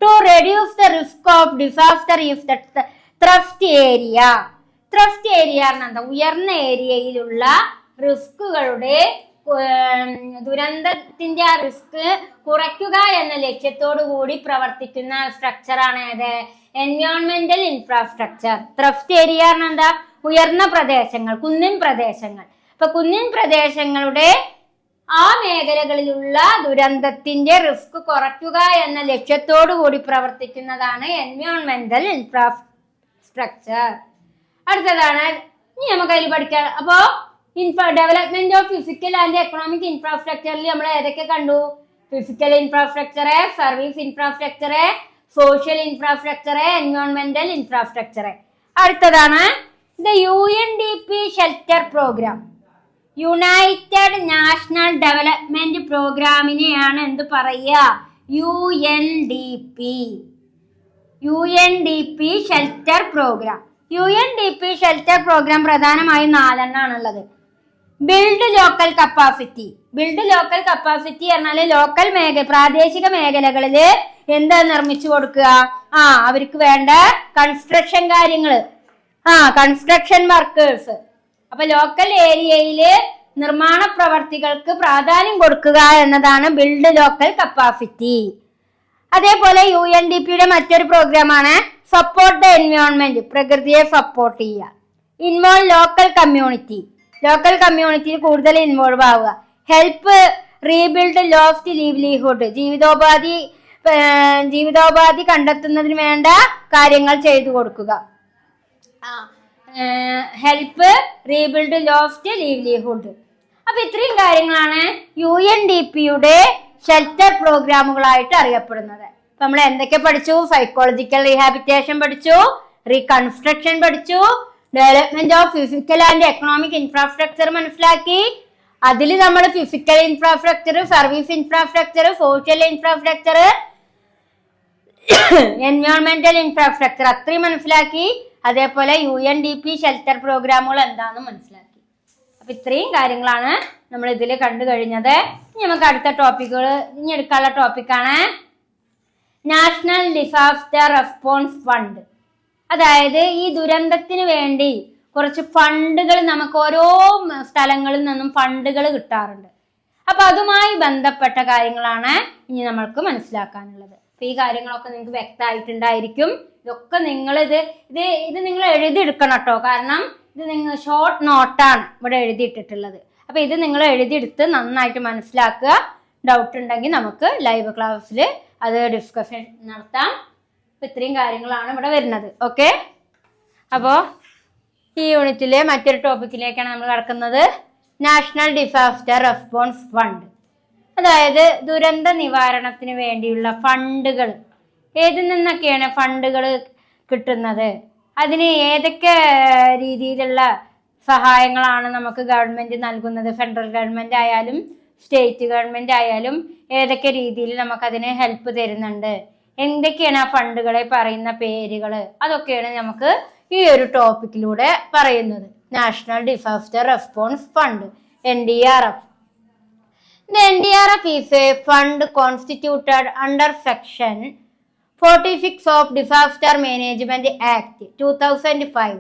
Speaker 1: to reduce the risk of disaster is the thrust area. Thrust area എന്താ? ഉയർന്ന ഏരിയയിലുള്ള റിസ്കുകളുടെ ദുരന്തത്തിന്റെ ആ റിസ്ക് കുറയ്ക്കുക എന്ന ലക്ഷ്യത്തോടു കൂടി പ്രവർത്തിക്കുന്ന സ്ട്രക്ചറാണ് ഏത്? എൻവയോൺമെന്റൽ ഇൻഫ്രാസ്ട്രക്ചർ. ത്രസ്റ്റ് ഏരിയ എന്താ? ഉയർന്ന പ്രദേശങ്ങൾ, കുന്നിൻ പ്രദേശങ്ങൾ. ഇപ്പൊ കുന്നിൻ പ്രദേശങ്ങളുടെ ആ മേഖലകളിലുള്ള ദുരന്തത്തിന്റെ റിസ്ക് കുറയ്ക്കുക എന്ന ലക്ഷ്യത്തോടു കൂടി പ്രവർത്തിക്കുന്നതാണ് എൻവയോൺമെന്റൽ ഇൻഫ്രാസ്ട്രക്ചർ. അടുത്തതാണ് ഇനി നമുക്ക് അതിൽ പഠിക്കാം. അപ്പോ development of physical and economic ഇൻഫ്രാസ്ട്രക്ചറിൽ നമ്മൾ ഏതൊക്കെ കണ്ടു? Physical infrastructure, service infrastructure, social infrastructure, എൻവയോൺമെന്റൽ ഇൻഫ്രാസ്ട്രക്ചർ. അടുത്തതാണ് the UNDP shelter programme. United national development പ്രോഗ്രാമിനെയാണ് എന്ത് പറയുക? UNDP shelter programme. UNDP shelter programme പ്രധാനമായും 4 ഉള്ളത്. Build local capacity. Build local capacity പറഞ്ഞാല് ലോക്കൽ പ്രാദേശിക മേഖലകളില് എന്താ നിർമ്മിച്ചു കൊടുക്കുക? അവർക്ക് വേണ്ട കൺസ്ട്രക്ഷൻ കാര്യങ്ങള്, കൺസ്ട്രക്ഷൻ വർക്കേഴ്സ്. അപ്പൊ ലോക്കൽ ഏരിയയില് നിർമ്മാണ പ്രവർത്തികൾക്ക് പ്രാധാന്യം കൊടുക്കുക എന്നതാണ് ബിൽഡ് ലോക്കൽ കപ്പാസിറ്റി. അതേപോലെ UNDPയുടെ മറ്റൊരു പ്രോഗ്രാമാണ് സപ്പോർട്ട് ദ എൻവയോൺമെന്റ്, പ്രകൃതിയെ സപ്പോർട്ട് ചെയ്യുക. ഇൻവോൾവ് ലോക്കൽ കമ്മ്യൂണിറ്റി, ലോക്കൽ കമ്മ്യൂണിറ്റിയിൽ കൂടുതൽ ഇൻവോൾവ് ആവുക. ഹെൽപ്പ് റീബിൽഡ് ലോസ്റ്റ് ലീവ്ലിഹുഡ്, ജീവിതോപാധി കണ്ടെത്തുന്നതിന് വേണ്ട കാര്യങ്ങൾ ചെയ്തു കൊടുക്കുക. Help rebuild lost ലീവ്ലിഹുഡ്. അപ്പൊ ഇത്രയും കാര്യങ്ങളാണ് UNDPയുടെ ഷെൽട്ടർ പ്രോഗ്രാമുകളായിട്ട് അറിയപ്പെടുന്നത്. അപ്പൊ നമ്മൾ എന്തൊക്കെ പഠിച്ചു? സൈക്കോളജിക്കൽ റീഹാബിറ്റേഷൻ പഠിച്ചു, റീകൺസ്ട്രക്ഷൻ പഠിച്ചു, development of physical and economic infrastructure മനസ്സിലാക്കി. അതിൽ നമ്മൾ physical infrastructure, service infrastructure, social infrastructure, എൻവയോൺമെന്റൽ ഇൻഫ്രാസ്ട്രക്ചർ അത്രയും മനസ്സിലാക്കി. അതേപോലെ UNDP ഷെൽട്ടർ പ്രോഗ്രാമുകൾ എന്താണെന്ന് മനസ്സിലാക്കി. അപ്പൊ ഇത്രയും കാര്യങ്ങളാണ് നമ്മൾ ഇതിൽ കണ്ടു കഴിഞ്ഞത്. ഇനി നമുക്ക് അടുത്ത ടോപ്പിക്കുകൾ ഇനി എടുക്കാനുള്ള ടോപ്പിക്കാണ് നാഷണൽ ഡിസാസ്റ്റർ റെസ്പോൺസ് ഫണ്ട്. അതായത് ഈ ദുരന്തത്തിന് വേണ്ടി കുറച്ച് ഫണ്ടുകൾ നമുക്ക് ഓരോ സ്ഥലങ്ങളിൽ നിന്നും ഫണ്ടുകൾ കിട്ടാറുണ്ട്. അപ്പൊ അതുമായി ബന്ധപ്പെട്ട കാര്യങ്ങളാണ് ഇനി നമ്മൾക്ക് മനസ്സിലാക്കാനുള്ളത്. അപ്പൊ ഈ കാര്യങ്ങളൊക്കെ നിങ്ങൾക്ക് വ്യക്തമായിട്ടുണ്ടായിരിക്കും. ഇതൊക്കെ നിങ്ങൾ ഇത് നിങ്ങൾ എഴുതിയെടുക്കണം കേട്ടോ. കാരണം ഇത് നിങ്ങൾ ഷോർട്ട് നോട്ടാണ് ഇവിടെ എഴുതിയിട്ടിട്ടുള്ളത്. അപ്പൊ ഇത് നിങ്ങൾ എഴുതിയെടുത്ത് നന്നായിട്ട് മനസ്സിലാക്കുക. ഡൗട്ട് ഉണ്ടെങ്കിൽ നമുക്ക് ലൈവ് ക്ലാസ്സിൽ അത് ഡിസ്കഷൻ നടത്താം. അപ്പൊ ഇത്രയും കാര്യങ്ങളാണ് ഇവിടെ വരുന്നത്. ഓക്കെ, അപ്പോൾ ഈ യൂണിറ്റിലെ മറ്റൊരു ടോപ്പിക്കിലേക്കാണ് നമ്മൾ കിടക്കുന്നത്. നാഷണൽ ഡിസാസ്റ്റർ റെസ്പോൺസ് ഫണ്ട്, അതായത് ദുരന്ത നിവാരണത്തിന് വേണ്ടിയുള്ള ഫണ്ടുകൾ. ഏതിൽ നിന്നൊക്കെയാണ് ഫണ്ടുകൾ കിട്ടുന്നത്? അതിന് ഏതൊക്കെ രീതിയിലുള്ള സഹായങ്ങളാണ് നമുക്ക് ഗവൺമെന്റ് നൽകുന്നത്? ഫെഡറൽ ഗവൺമെന്റ് ആയാലും സ്റ്റേറ്റ് ഗവൺമെന്റ് ആയാലും ഏതൊക്കെ രീതിയിൽ നമുക്കതിന് ഹെൽപ്പ് തരുന്നുണ്ട്? എന്തൊക്കെയാണ് ആ ഫണ്ടുകളെ പറയുന്ന പേരുകൾ? അതൊക്കെയാണ് നമുക്ക് ഈ ഒരു ടോപ്പിക്കിലൂടെ പറയുന്നത്. National disaster response fund, NDRF. The NDRF is a fund constituted under Section 46 of Disaster Management Act 2005.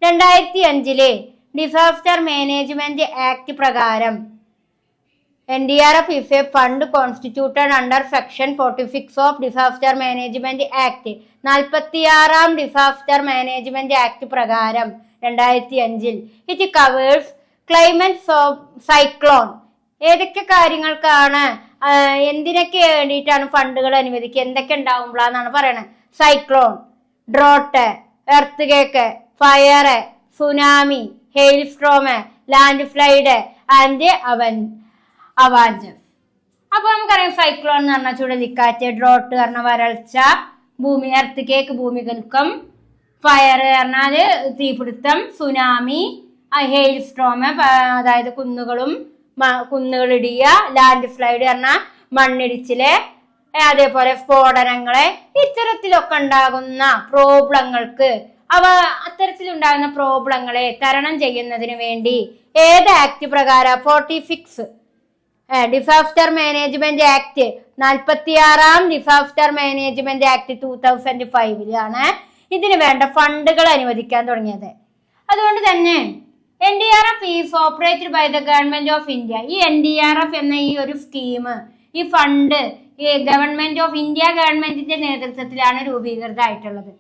Speaker 1: 2005 disaster management act പ്രകാരം NDRF is a fund constituted under Section 46 of Disaster Management Act. 46-ാം disaster management act പ്രകാരം 2005 it covers climate cyclone. ഏതൊക്കെ കാര്യങ്ങൾക്കാണ്, എന്തിനൊക്കെ വേണ്ടിയിട്ടാണ് ഫണ്ടുകൾ അനുവദിക്കുക? എന്തൊക്കെ ഉണ്ടാവുമ്പോഴാന്നാണ് പറയണത്? Cyclone, drought, earthquake, fire, tsunami, hailstorm, landslide and avalanches. അപ്പൊ നമുക്കറിയാം സൈക്ലോൺ എന്ന് പറഞ്ഞാൽ ചുഴലിക്കാറ്റ്, ഡ്രോട്ട് പറഞ്ഞ വരൾച്ച, എർത്ത് കേക്ക് ഭൂമികുലുക്കം, ഫയർ പറഞ്ഞാല് തീപിടുത്തം, സുനാമി, ഹെയിൽ സ്ട്രോം അതായത് കുന്നുകളിടിയ, ലാൻഡ് ഫ്ലൈഡ് പറഞ്ഞാൽ മണ്ണിടിച്ചില്, അതേപോലെ സ്ഫോടനങ്ങളെ. ഇത്തരത്തിലൊക്കെ ഉണ്ടാകുന്ന പ്രോബ്ലങ്ങൾക്ക്, അത്തരത്തിലുണ്ടാകുന്ന പ്രോബ്ലങ്ങളെ തരണം ചെയ്യുന്നതിന് വേണ്ടി ഏത് ആക്ട് പ്രകാരം? 46 ഡിസാസ്റ്റർ മാനേജ്മെന്റ് ആക്ട്, 46-ാം ഡിസാസ്റ്റർ മാനേജ്മെന്റ് ആക്ട് 2005 ഇതിന് വേണ്ട ഫണ്ടുകൾ അനുവദിക്കാൻ തുടങ്ങിയത്. അതുകൊണ്ട് തന്നെ NDRF is operated by the government of India. ഈ NDRF എന്ന ഈ ഒരു സ്കീം, ഈ ഫണ്ട് ഈ ഗവൺമെന്റ് ഓഫ് ഇന്ത്യ ഗവൺമെന്റിന്റെ നേതൃത്വത്തിലാണ് രൂപീകൃതമായിട്ടുള്ളത്.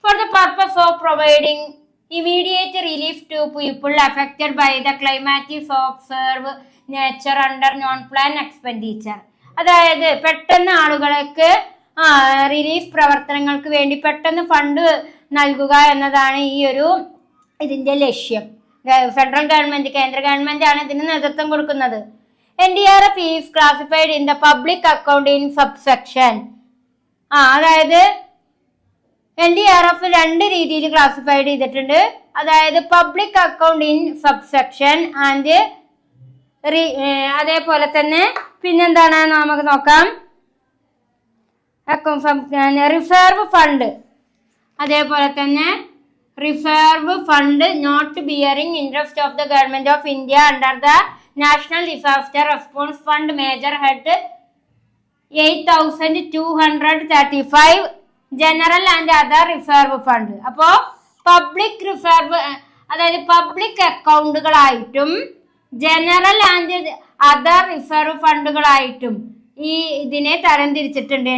Speaker 1: For the purpose of providing immediate relief to people affected by the climatic observe nature under non plan expenditure. അതായത് പെട്ടെന്ന് ആളുകൾക്ക് റിലീഫ് പ്രവർത്തനങ്ങൾക്ക് വേണ്ടി പെട്ടെന്ന് ഫണ്ട് നൽകുക എന്നതാണ് ഇതിന്റെ ലക്ഷ്യം. ഫെഡറൽ ഗവൺമെന്റ്, കേന്ദ്ര ഗവൺമെന്റ് ആണ് ഇതിന് നേതൃത്വം കൊടുക്കുന്നത്. NDRF is classified in the public account in subsection. അതായത് NDRF 2 രീതിയിൽ ക്ലാസിഫൈഡ് ചെയ്തിട്ടുണ്ട്. അതായത് public account in subsection and അതേപോലെ തന്നെ പിന്നെന്താണ് നമുക്ക് നോക്കാം, റിസർവ് ഫണ്ട്, അതേപോലെ തന്നെ reserve fund not bearing interest of the government of India under the national disaster response fund major head 8,235 general and other reserve fund. അപ്പോ പബ്ലിക് റിസർവ് അതായത് public അക്കൗണ്ടുകളായിട്ടും ജനറൽ ആൻഡ് അതർ റിസർവ് ഫണ്ടുകളായിട്ടും ഈ ഇതിനെ തരംതിരിച്ചിട്ടുണ്ട്.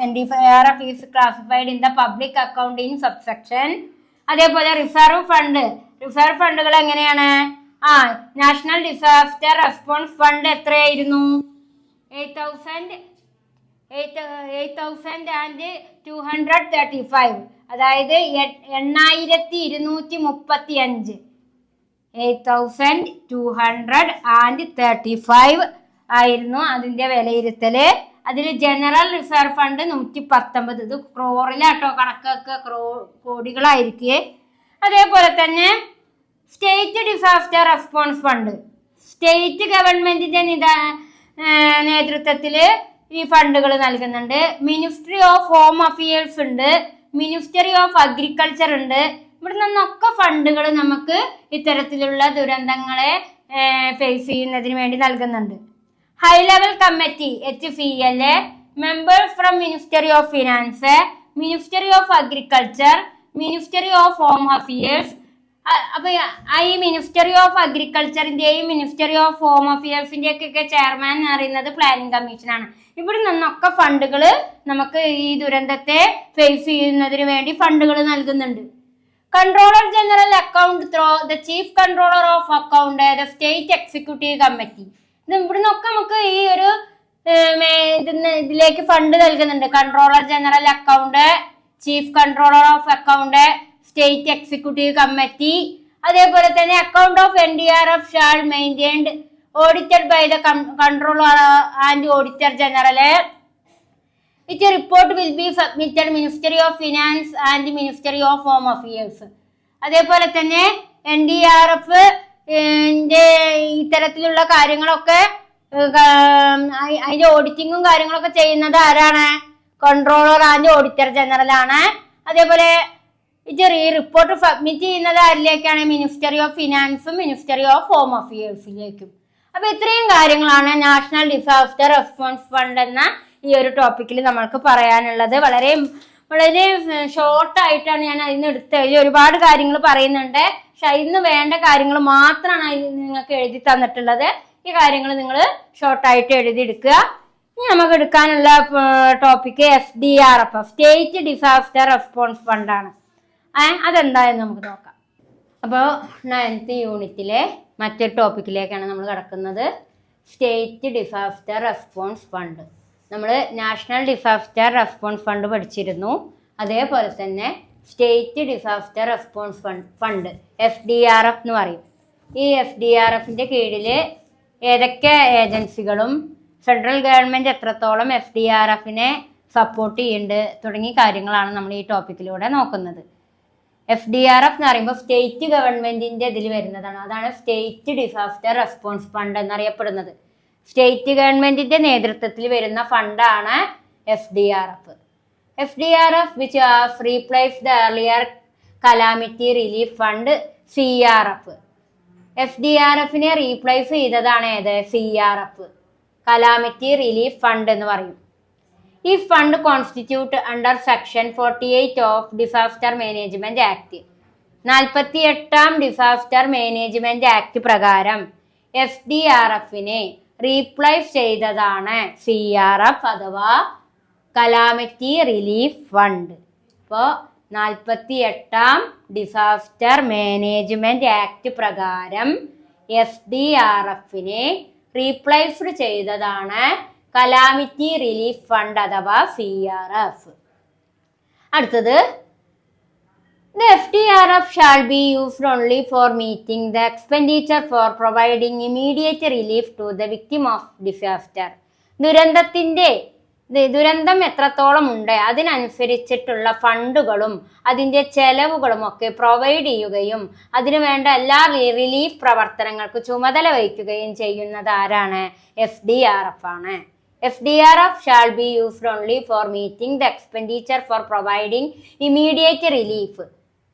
Speaker 1: NDRF is classified in the public accounting subsection. അതേപോലെ reserve ഫണ്ടുകൾ എങ്ങനെയാണ്? National disaster response fund എത്രയായിരുന്നു? 8,235, അതായത് 8,235 8,235 ആയിരുന്നു അതിന്റെ വിലയിരുത്തല്. അതിൽ ജനറൽ റിസർവ് ഫണ്ട് 119. ഇത് ക്രോറിലാട്ടോ കണക്കൊക്കെ, കോടികളായിരിക്കേ. അതേപോലെ തന്നെ state disaster response fund, state ഗവൺമെന്റിന്റെ നേതൃത്വത്തിൽ ഈ ഫണ്ടുകൾ നൽകുന്നുണ്ട്. മിനിസ്ട്രി ഓഫ് ഹോം അഫയേഴ്സ് ഉണ്ട്, മിനിസ്ട്രി ഓഫ് അഗ്രികൾച്ചർ ഉണ്ട്. ഇവിടെ നിന്നൊക്കെ ഫണ്ടുകൾ നമുക്ക് ഇത്തരത്തിലുള്ള ദുരന്തങ്ങളെ ഫേസ് ചെയ്യുന്നതിന് വേണ്ടി നൽകുന്നുണ്ട്. High level committee HCLA, members from ministry of finance, ministry of agriculture, ministry of home affairs. അപ്പൊ ഈ മിനിസ്ട്രി ഓഫ് അഗ്രികൾച്ചറിന്റെയും മിനിസ്ട്രി ഓഫ് ഹോം അഫയേഴ്സിന്റെ ഒക്കെ ചെയർമാൻ എന്ന് പറയുന്നത് പ്ലാനിംഗ് കമ്മീഷനാണ്. ഇവിടെ നിന്നൊക്കെ ഫണ്ടുകൾ നമുക്ക് ഈ ദുരന്തത്തെ ഫേസ് ചെയ്യുന്നതിന് വേണ്ടി ഫണ്ടുകൾ നൽകുന്നുണ്ട്. Controller general account through the chief controller of account the state executive committee. ഇത് ഇവിടെ നിന്നൊക്കെ നമുക്ക് ഈ ഒരു ഇതിലേക്ക് ഫണ്ട് നൽകുന്നുണ്ട്. Controller general account, chief controller of account, state executive committee. അതേപോലെ തന്നെ account of NDRF shall maintained audited by the controller and auditor general. It report will be submitted ministry of finance and ministry of home affairs. അതേപോലെ തന്നെ NDRF ഇത്തരത്തിലുള്ള കാര്യങ്ങളൊക്കെ അതിന്റെ ഓഡിറ്റിങ്ങും കാര്യങ്ങളൊക്കെ ചെയ്യുന്നത് ആരാണ്? കൺട്രോളർ ആൻഡ് ഓഡിറ്റർ ജനറൽ ആണ്. അതേപോലെ ഈ റിപ്പോർട്ട് സബ്മിറ്റ് ചെയ്യുന്നത് ആരിലേക്കാണ്? മിനിസ്ട്രി ഓഫ് ഫിനാൻസും മിനിസ്ട്രി ഓഫ് ഹോം അഫയേഴ്സിലേക്കും. അപ്പൊ ഇത്രയും കാര്യങ്ങളാണ് നാഷണൽ ഡിസാസ്റ്റർ റെസ്പോൺസ് ഫണ്ട് എന്ന ഈ ഒരു ടോപ്പിക്കിൽ നമ്മൾക്ക് പറയാനുള്ളത്. വളരെ വളരെ ഷോർട്ടായിട്ടാണ് ഞാൻ അതിന് എടുത്തത്. അതിൽ ഒരുപാട് കാര്യങ്ങൾ പറയുന്നുണ്ട്, പക്ഷെ അതിന് വേണ്ട കാര്യങ്ങൾ മാത്രമാണ് അതിൽ നിങ്ങൾക്ക് എഴുതി തന്നിട്ടുള്ളത്. ഈ കാര്യങ്ങൾ നിങ്ങൾ ഷോർട്ടായിട്ട് എഴുതിയെടുക്കുക. ഇനി നമുക്ക് എടുക്കാനുള്ള topic SDRF, state disaster response ഫണ്ടാണ്. അതെന്തായെന്ന് നമുക്ക് നോക്കാം. അപ്പോൾ 9th യൂണിറ്റിലെ മറ്റൊരു ടോപ്പിക്കിലേക്കാണ് നമ്മൾ കിടക്കുന്നത്. State disaster response fund. നമ്മൾ നാഷണൽ ഡിസാസ്റ്റർ റെസ്പോൺസ് ഫണ്ട് പഠിച്ചിരുന്നു. അതേപോലെ തന്നെ state disaster response fund SDRF എന്ന് പറയും. ഈ SDRFിൻ്റെ കീഴിൽ ഏതൊക്കെ ഏജൻസികളും സെൻട്രൽ ഗവൺമെൻറ് എത്രത്തോളം SDRFിനെ സപ്പോർട്ട് ചെയ്യുന്നുണ്ട് തുടങ്ങിയ കാര്യങ്ങളാണ് നമ്മൾ ഈ ടോപ്പിക്കിലൂടെ നോക്കുന്നത്. SDRF എന്ന് പറയുമ്പോൾ സ്റ്റേറ്റ് ഗവൺമെന്റിന്റെ ഇതിൽ വരുന്നതാണ്. അതാണ് സ്റ്റേറ്റ് ഡിസാസ്റ്റർ റെസ്പോൺസ് ഫണ്ട് എന്നറിയപ്പെടുന്നത്. സ്റ്റേറ്റ് ഗവൺമെന്റിന്റെ നേതൃത്വത്തിൽ വരുന്ന ഫണ്ടാണ് SDRF. which has replaced the earlier calamity relief fund CRF. SDRFിനെ റീപ്ലേസ് ചെയ്തതാണ് ഏത്? CRF, കലാമിറ്റി റിലീഫ് ഫണ്ട് എന്ന് പറയും. ഈ fund constitute under section 48 of disaster management act. 48ാം ഡിസാസ്റ്റർ മാനേജ്മെന്റ് ആക്ട് പ്രകാരം SDRFിനെ റീപ്ലേസ് ചെയ്തതാണ് CRF അഥവാ കലാമിറ്റി റിലീഫ് ഫണ്ട്. ഇപ്പോൾ 48ാം ഡിസാസ്റ്റർ മാനേജ്മെന്റ് ആക്ട് പ്രകാരം SDRFിനെ റീപ്ലേസ്ഡ് ചെയ്തതാണ് കലാമിറ്റി റിലീഫ് ഫണ്ട് അഥവാ CRF. അടുത്തത്, the SDRF shall be used only for meeting the expenditure for providing immediate relief to the victim of disaster. ദുരന്തം എത്രത്തോളം ഉണ്ട് അതിനനുസരിച്ചിട്ടുള്ള ഫണ്ടുകളും അതിൻ്റെ ചെലവുകളും ഒക്കെ പ്രൊവൈഡ് ചെയ്യുകയും അതിനു വേണ്ട എല്ലാ റിലീഫ് പ്രവർത്തനങ്ങൾക്ക് ചുമതല വഹിക്കുകയും ചെയ്യുന്നത് ആരാണ്? SDRF ആണ്. SDRF shall be used only for meeting the expenditure for providing immediate relief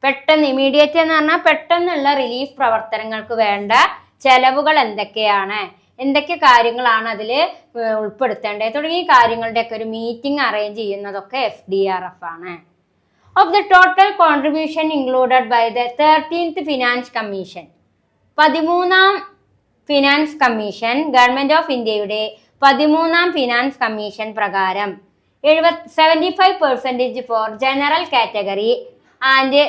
Speaker 1: പെട്ടെന്ന് ഇമീഡിയറ്റ് എന്ന് പറഞ്ഞാൽ പെട്ടെന്നുള്ള റിലീഫ് പ്രവർത്തനങ്ങൾക്ക് വേണ്ട ചെലവുകൾ എന്തൊക്കെയാണ്, എന്തൊക്കെ കാര്യങ്ങളാണ് അതിൽ ഉൾപ്പെടുത്തേണ്ടത് തുടങ്ങിയ കാര്യങ്ങളുടെയൊക്കെ ഒരു മീറ്റിംഗ് അറേഞ്ച് ചെയ്യുന്നതൊക്കെ FDRF ആണ്. Of the total contribution included by the 13th finance commission, 13ാം ഫിനാൻസ് കമ്മീഷൻ, ഗവൺമെന്റ് ഓഫ് ഇന്ത്യയുടെ 13ാം ഫിനാൻസ് കമ്മീഷൻ പ്രകാരം 75% for general category and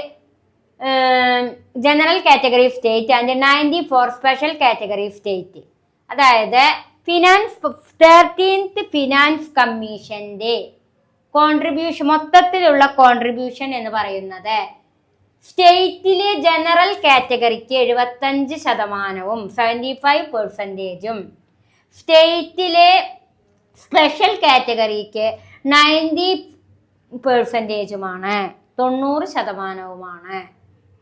Speaker 1: general category state and 90 for special category state. അതായത് 13th finance കമ്മീഷന്റെ contribution, മൊത്തത്തിലുള്ള contribution എന്ന് പറയുന്നത് സ്റ്റേറ്റിലെ general കാറ്റഗറിക്ക് 75%, 75%, സ്റ്റേറ്റിലെ special കാറ്റഗറിക്ക് 90%, 90%.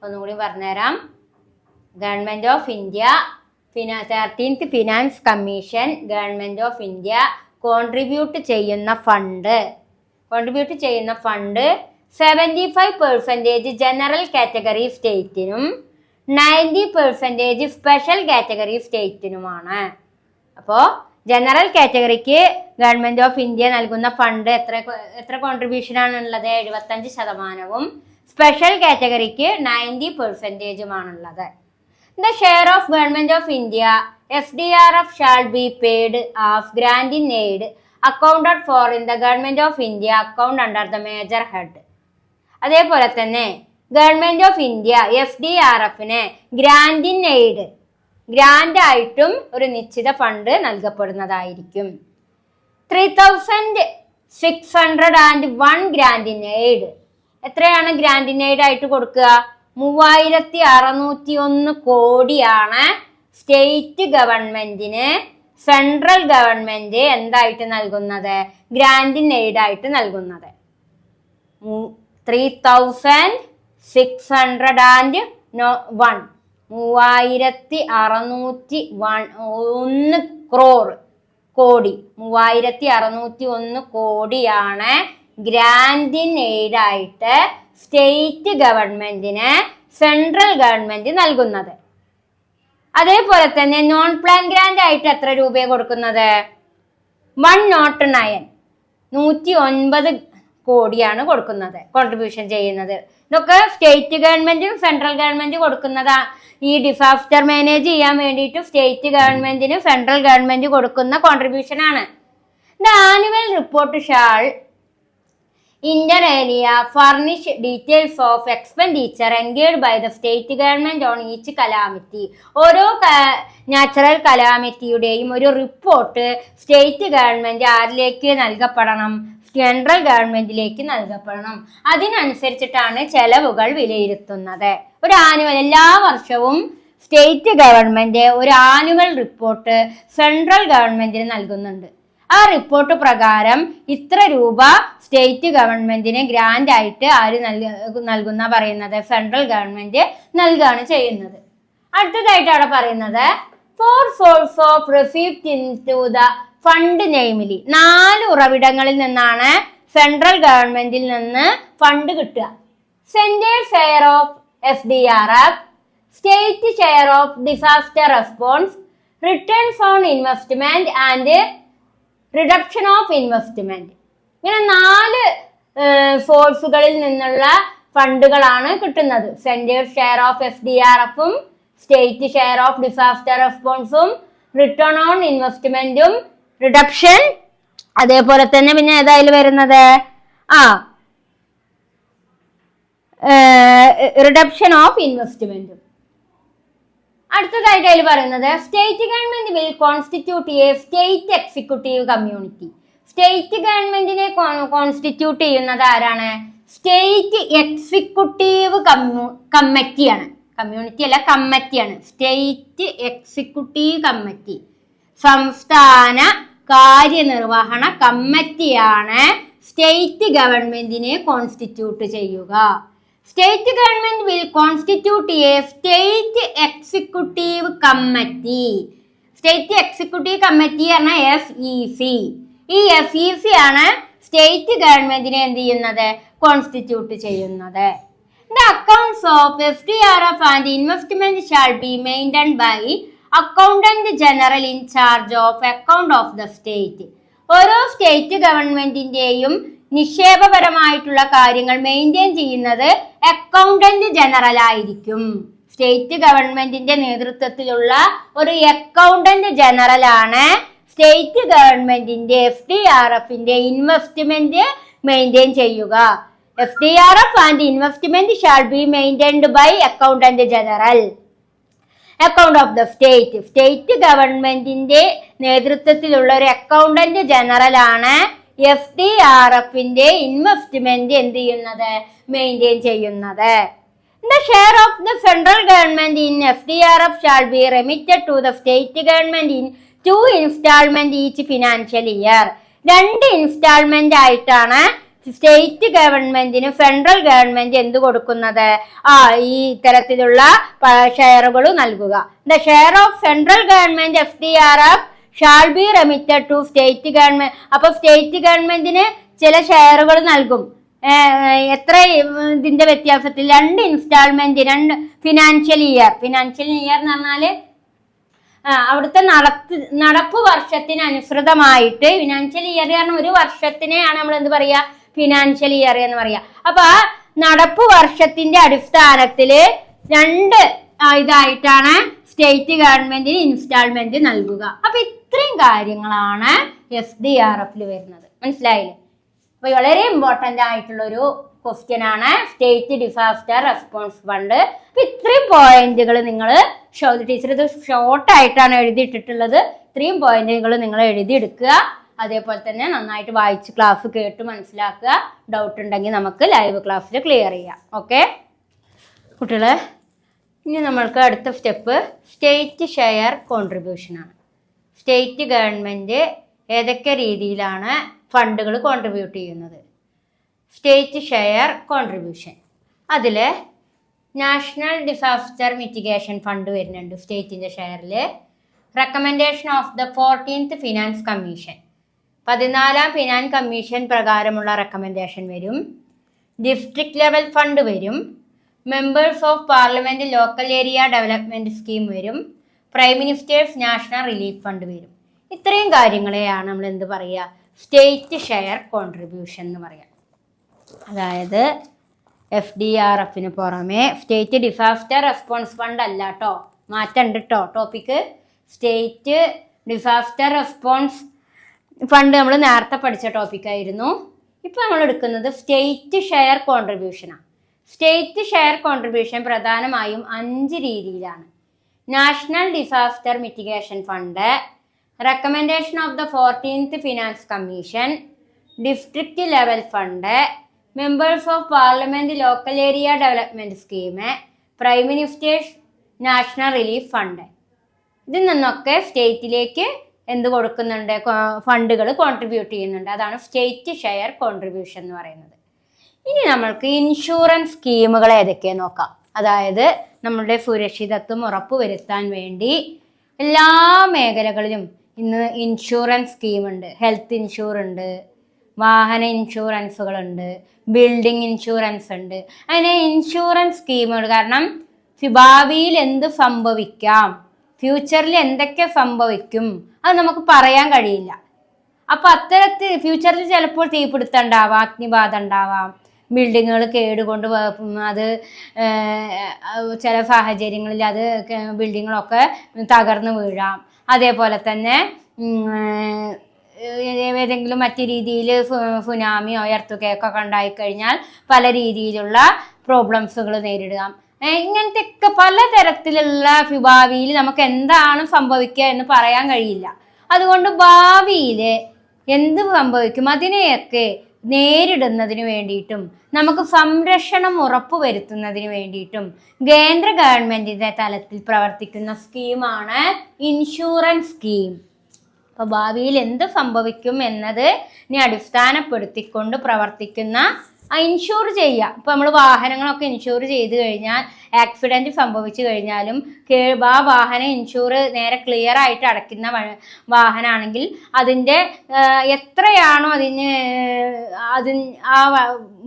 Speaker 1: ഒന്നുകൂടി പറഞ്ഞുതരാം. Government of India 13th finance commission government of India contribute ചെയ്യുന്ന ഫണ്ട് 75% ജനറൽ കാറ്റഗറി സ്റ്റേറ്റിനും 90% special category സ്റ്റേറ്റിനുമാണ്. അപ്പോൾ ജനറൽ കാറ്റഗറിക്ക് ഗവൺമെന്റ് ഓഫ് ഇന്ത്യ നൽകുന്ന ഫണ്ട് എത്ര കോൺട്രിബ്യൂഷൻ ആണുള്ളത്? 75%. സ്പെഷ്യൽ കാറ്റഗറിക്ക് 90% ആണുള്ളത്. The share of Government of India FDRF shall be paid of grant in aid accounted for in the Government of India account under the major head. അതേപോലെ തന്നെ government of India FDRFന് grant in aid, grant ആയിട്ടും ഒരു നിശ്ചിത fund നൽകപ്പെടുന്നതായിരിക്കും. 3601 grant in aid. എത്രയാണ് grant in aid ആയിട്ട് കൊടുക്കുക? 3601 കോടിയാണ് സ്റ്റേറ്റ് ഗവൺമെന്റിന് സെൻട്രൽ ഗവൺമെന്റ് എന്തായിട്ട് നൽകുന്നത്? ഗ്രാൻഡ് ഇൻ എയ്ഡ് ആയിട്ട് നൽകുന്നത്. 3601 3601 കോടി 3601 കോടിയാണ് ഗ്രാൻഡ് ഇൻ എയ്ഡ് ആയിട്ട് സ്റ്റേറ്റ് ഗവൺമെന്റിന് സെൻട്രൽ ഗവൺമെന്റ് നൽകുന്നത്. അതേപോലെ തന്നെ നോൺ പ്ലാൻ ഗ്രാൻഡ് ആയിട്ട് എത്ര രൂപയെ കൊടുക്കുന്നത്? 109 കോടിയാണ് കൊടുക്കുന്നത്, കോൺട്രിബ്യൂഷൻ ചെയ്യുന്നത്. ഇതൊക്കെ സ്റ്റേറ്റ് ഗവൺമെന്റും സെൻട്രൽ ഗവൺമെന്റ് കൊടുക്കുന്നതാ. ഈ ഡിസാസ്റ്റർ മാനേജ് ചെയ്യാൻ വേണ്ടിയിട്ട് സ്റ്റേറ്റ് ഗവൺമെന്റിനും സെൻട്രൽ ഗവൺമെന്റ് കൊടുക്കുന്ന കോൺട്രിബ്യൂഷൻ ആണ്. The annual report shall inter alia furnish details of expenditure incurred by the state government on each calamity. ഓരോ നാച്ചുറൽ കലാമിറ്റിയുടെയും ഒരു റിപ്പോർട്ട് സ്റ്റേറ്റ് ഗവൺമെന്റ് ആരിലേക്ക് നൽകപ്പെടണം? സെൻട്രൽ ഗവൺമെന്റിലേക്ക് നൽകപ്പെടണം. അതിനനുസരിച്ചിട്ടാണ് ചെലവുകൾ വിലയിരുത്തുന്നത്. ഒരു ആനുവൽ, എല്ലാ വർഷവും സ്റ്റേറ്റ് ഗവൺമെന്റ് ഒരു ആനുവൽ റിപ്പോർട്ട് സെൻട്രൽ ഗവൺമെന്റിന് നൽകുന്നുണ്ട്. ആ റിപ്പോർട്ട് പ്രകാരം ഇത്ര രൂപ സ്റ്റേറ്റ് ഗവൺമെന്റിന് ഗ്രാൻഡ് ആയിട്ട് ആര് നൽകുന്ന പറയുന്നത്? സെൻട്രൽ ഗവൺമെന്റ് നൽകുകയാണ് ചെയ്യുന്നത്. അടുത്തതായിട്ട് അവിടെ പറയുന്നത് four source of receipt into the fund namely. 4 ഉറവിടങ്ങളിൽ നിന്നാണ് സെൻട്രൽ ഗവൺമെന്റിൽ നിന്ന് ഫണ്ട് കിട്ടുക. Central share of FDRF, state share of disaster response, returns on investment and reduction of investment. ഇങ്ങനെ 4 സോഴ്സുകളിൽ നിന്നുള്ള ഫണ്ടുകളാണ് കിട്ടുന്നത്. സെൻട്രൽ ഷെയർ ഓഫ് FDRFും സ്റ്റേറ്റ് ഷെയർ ഓഫ് ഡിസാസ്റ്റർ റെസ്പോൺസും റിട്ടേൺ ഓൺ ഇൻവെസ്റ്റ്മെന്റും റിഡക്ഷൻ, അതേപോലെ തന്നെ പിന്നെ ഏതായാലും വരുന്നത് റിഡക്ഷൻ ഓഫ് ഇൻവെസ്റ്റ്മെന്റും. അടുത്തതായിട്ട് അതിൽ പറയുന്നത് state government will constitute A state executive community. State ഗവൺമെന്റിനെ കോൺസ്റ്റിറ്റ്യൂട്ട് ചെയ്യുന്നത് ആരാണ്? സ്റ്റേറ്റ് എക്സിക്യൂട്ടീവ് കമ്മിറ്റിയാണ്. കമ്മ്യൂണിറ്റി അല്ല, കമ്മിറ്റിയാണ്. സ്റ്റേറ്റ് എക്സിക്യൂട്ടീവ് കമ്മിറ്റി, സംസ്ഥാന കാര്യനിർവഹണ കമ്മിറ്റിയാണ് സ്റ്റേറ്റ് ഗവൺമെന്റിനെ കോൺസ്റ്റിറ്റ്യൂട്ട് ചെയ്യുക. State government will constitute A state executive committee. State executive committee പറഞ്ഞാൽ SEC. ഈ SEC ആണ് സ്റ്റേറ്റ് ഗവൺമെന്റിനെ എന്ത് ചെയ്യുന്നത്? കോൺസ്റ്റിറ്റ്യൂട്ട് ചെയ്യുന്നത്. The accounts of FDRF and investment shall be maintained by Accountant General in charge of account of the state. ഓരോ state ഗവൺമെന്റിന്റെയും നിക്ഷേപപരമായിട്ടുള്ള കാര്യങ്ങൾ മെയിൻറ്റെയിൻ ചെയ്യുന്നത് അക്കൗണ്ടന്റ് ജനറൽ ആയിരിക്കും. സ്റ്റേറ്റ് ഗവൺമെന്റിന്റെ നേതൃത്വത്തിലുള്ള ഒരു അക്കൗണ്ടന്റ് ജനറൽ ആണ് സ്റ്റേറ്റ് ഗവൺമെന്റിന്റെ FDRFന്റെ ഇൻവെസ്റ്റ്മെന്റ് മെയിൻറ്റെയിൻ ചെയ്യുക. FDRF and investment shall be maintained by Accountant General. Account of the state, state ഗവൺമെന്റിന്റെ നേതൃത്വത്തിലുള്ള ഒരു അക്കൗണ്ടന്റ് ജനറൽ ആണ് FDRFന്റെ ഇൻവെസ്റ്റ്മെന്റ് എന്ത് ചെയ്യുന്നത്, മെയിൻറ്റെയിൻ ചെയ്യുന്നത്. The share of the central government in FDRF shall be remitted to the state government in 2 installment each financial year. 2 installment ആയിട്ടാണ് state ഗവൺമെന്റിന് federal government എന്ത് കൊടുക്കുന്നത്, ഈ ഇത്തരത്തിലുള്ള ഷെയറുകൾ നൽകുക. The share of central government FDRF shall be remitted to state government. അപ്പൊ state ഗവൺമെന്റിന് ചില ഷെയറുകൾ നൽകും. എത്ര ഇതിന്റെ വ്യത്യാസത്തിൽ 2 ഇൻസ്റ്റാൾമെന്റ്, 2 ഫിനാൻഷ്യൽ ഇയർ എന്ന് പറഞ്ഞാല് അവിടുത്തെ നടപ്പ് വർഷത്തിന് അനുസൃതമായിട്ട്, ഫിനാൻഷ്യൽ ഇയർ കാരണം ഒരു വർഷത്തിനെയാണ് നമ്മൾ എന്ത് പറയാ, ഫിനാൻഷ്യൽ ഇയർ എന്ന് പറയാ. അപ്പൊ നടപ്പ് വർഷത്തിന്റെ അടിസ്ഥാനത്തില് 2 ഇതായിട്ടാണ് സ്റ്റേറ്റ് ഗവൺമെന്റിന് ഇൻസ്റ്റാൾമെന്റ് നൽകുക. അപ്പൊ ഇത്രയും കാര്യങ്ങളാണ് FDRFൽ വരുന്നത്. മനസ്സിലായില്ലേ? അപ്പൊ വളരെ ഇമ്പോർട്ടന്റ് ആയിട്ടുള്ള ഒരു ക്വസ്റ്റ്യൻ ആണ് സ്റ്റേറ്റ് ഡിസാസ്റ്റർ റെസ്പോൺസ് ഫണ്ട്. അപ്പൊ ഇത്രയും പോയിന്റുകൾ നിങ്ങൾ ടീച്ചർ ഇത് ഷോർട്ട് ആയിട്ടാണ് എഴുതിയിട്ടിട്ടുള്ളത്. ഇത്രയും പോയിന്റുകൾ നിങ്ങൾ എഴുതിയെടുക്കുക. അതേപോലെ തന്നെ നന്നായിട്ട് വായിച്ച് ക്ലാസ് കേട്ട് മനസ്സിലാക്കുക. ഡൗട്ട് ഉണ്ടെങ്കിൽ നമുക്ക് ലൈവ് ക്ലാസ്സിൽ ക്ലിയർ ചെയ്യാം. ഓക്കെ കുട്ടികളെ, ഇനി നമ്മൾക്ക് അടുത്ത സ്റ്റെപ്പ് സ്റ്റേറ്റ് ഷെയർ കോൺട്രിബ്യൂഷനാണ്. സ്റ്റേറ്റ് ഗവൺമെൻറ് ഏതൊക്കെ രീതിയിലാണ് ഫണ്ടുകൾ കോൺട്രിബ്യൂട്ട് ചെയ്യുന്നത്. സ്റ്റേറ്റ് ഷെയർ കോൺട്രിബ്യൂഷൻ, അതിൽ നാഷണൽ ഡിസാസ്റ്റർ മിറ്റിഗേഷൻ ഫണ്ട് വരുന്നുണ്ട് സ്റ്റേറ്റിൻ്റെ ഷെയറിൽ. Recommendation of the 14th finance commission, 14ാം ഫിനാൻസ് കമ്മീഷൻ പ്രകാരമുള്ള റെക്കമെൻഡേഷൻ വരും. ഡിസ്ട്രിക്ട് ലെവൽ ഫണ്ട് വരും. Members of parliament local area development scheme വരും. Prime minister's national relief fund വരും. ഇത്രയും കാര്യങ്ങളെയാണ് നമ്മൾ എന്ത് പറയുക, സ്റ്റേറ്റ് ഷെയർ കോൺട്രിബ്യൂഷൻ എന്ന് പറയാം. അതായത് FDRFന് പുറമെ സ്റ്റേറ്റ് ഡിസാസ്റ്റർ റെസ്പോൺസ് ഫണ്ട് അല്ല കേട്ടോ, മാറ്റമുണ്ട് കേട്ടോ topic. State disaster response fund നമ്മൾ നേരത്തെ പഠിച്ച ടോപ്പിക്കായിരുന്നു. ഇപ്പം നമ്മൾ എടുക്കുന്നത് സ്റ്റേറ്റ് ഷെയർ കോൺട്രിബ്യൂഷനാണ്. സ്റ്റേറ്റ് ഷെയർ കോൺട്രിബ്യൂഷൻ പ്രധാനമായും 5 രീതിയിലാണ്. National disaster mitigation fund, recommendation of the 14th finance commission, district level fund, members of parliament local area development scheme, prime minister's national relief fund. ഇതിൽ നിന്നൊക്കെ സ്റ്റേറ്റിലേക്ക് എന്ത് കൊടുക്കുന്നുണ്ട്, ഫണ്ടുകൾ കോൺട്രിബ്യൂട്ട് ചെയ്യുന്നുണ്ട്. അതാണ് സ്റ്റേറ്റ് ഷെയർ കോൺട്രിബ്യൂഷൻ എന്ന് പറയുന്നത്. ഇനി നമ്മൾക്ക് ഇൻഷുറൻസ് സ്കീമുകൾ ഏതൊക്കെയാണ് നോക്കാം. അതായത് നമ്മളുടെ സുരക്ഷിതത്വം ഉറപ്പുവരുത്താൻ വേണ്ടി എല്ലാ മേഖലകളിലും ഇന്ന് ഇൻഷുറൻസ് സ്കീമുണ്ട്. ഹെൽത്ത് ഇൻഷുറുണ്ട്, വാഹന ഇൻഷുറൻസുകളുണ്ട്, ബിൽഡിംഗ് ഇൻഷുറൻസ് ഉണ്ട്. അങ്ങനെ ഇൻഷുറൻസ് സ്കീമുകൾ കാരണം ഭാവിയിൽ എന്ത് സംഭവിക്കാം, ഫ്യൂച്ചറിൽ എന്തൊക്കെ സംഭവിക്കും അത് നമുക്ക് പറയാൻ കഴിയില്ല. അപ്പൊ അത്തരത്തിൽ ഫ്യൂച്ചറിൽ ചിലപ്പോൾ തീപിടുത്തം ഉണ്ടാവാം, അഗ്നിബാധ ഉണ്ടാവാം, ബിൽഡിങ്ങുകൾ കേടുകൊണ്ട് അത് ചില സാഹചര്യങ്ങളിൽ അത് ബിൽഡിങ്ങുകളൊക്കെ തകർന്നു വീഴാം. അതേപോലെ തന്നെ ഏതെങ്കിലും മറ്റു രീതിയിൽ സുനാമിയോ എർത്തുകേക്കൊക്കെ ഉണ്ടായിക്കഴിഞ്ഞാൽ പല രീതിയിലുള്ള പ്രോബ്ലംസുകൾ നേരിടാം. ഇങ്ങനത്തെയൊക്കെ പലതരത്തിലുള്ള ഭാവിയിൽ നമുക്ക് എന്താണ് സംഭവിക്കുക എന്ന് പറയാൻ കഴിയില്ല. അതുകൊണ്ട് ഭാവിയിൽ എന്ത് സംഭവിക്കും അതിനെയൊക്കെ നേരിടുന്നതിന് വേണ്ടിയിട്ടും നമുക്ക് സംരക്ഷണം ഉറപ്പുവരുത്തുന്നതിന് വേണ്ടിയിട്ടും കേന്ദ്ര ഗവൺമെന്റിന്റെ തലത്തിൽ പ്രവർത്തിക്കുന്ന സ്കീമാണ് ഇൻഷുറൻസ് സ്കീം. അപ്പൊ ഭാവിയിൽ എന്ത് സംഭവിക്കും എന്നതിനെ അടിസ്ഥാനപ്പെടുത്തിക്കൊണ്ട് പ്രവർത്തിക്കുന്ന ഇൻഷൂർ ചെയ്യുക. ഇപ്പൊ നമ്മൾ വാഹനങ്ങളൊക്കെ ഇൻഷൂർ ചെയ്ത് കഴിഞ്ഞാൽ ആക്സിഡന്റ് സംഭവിച്ചു കഴിഞ്ഞാലും ആ വാഹനം ഇൻഷൂർ നേരെ ക്ലിയർ ആയിട്ട് അടയ്ക്കുന്ന വാഹനമാണെങ്കിൽ അതിൻ്റെ എത്രയാണോ ആ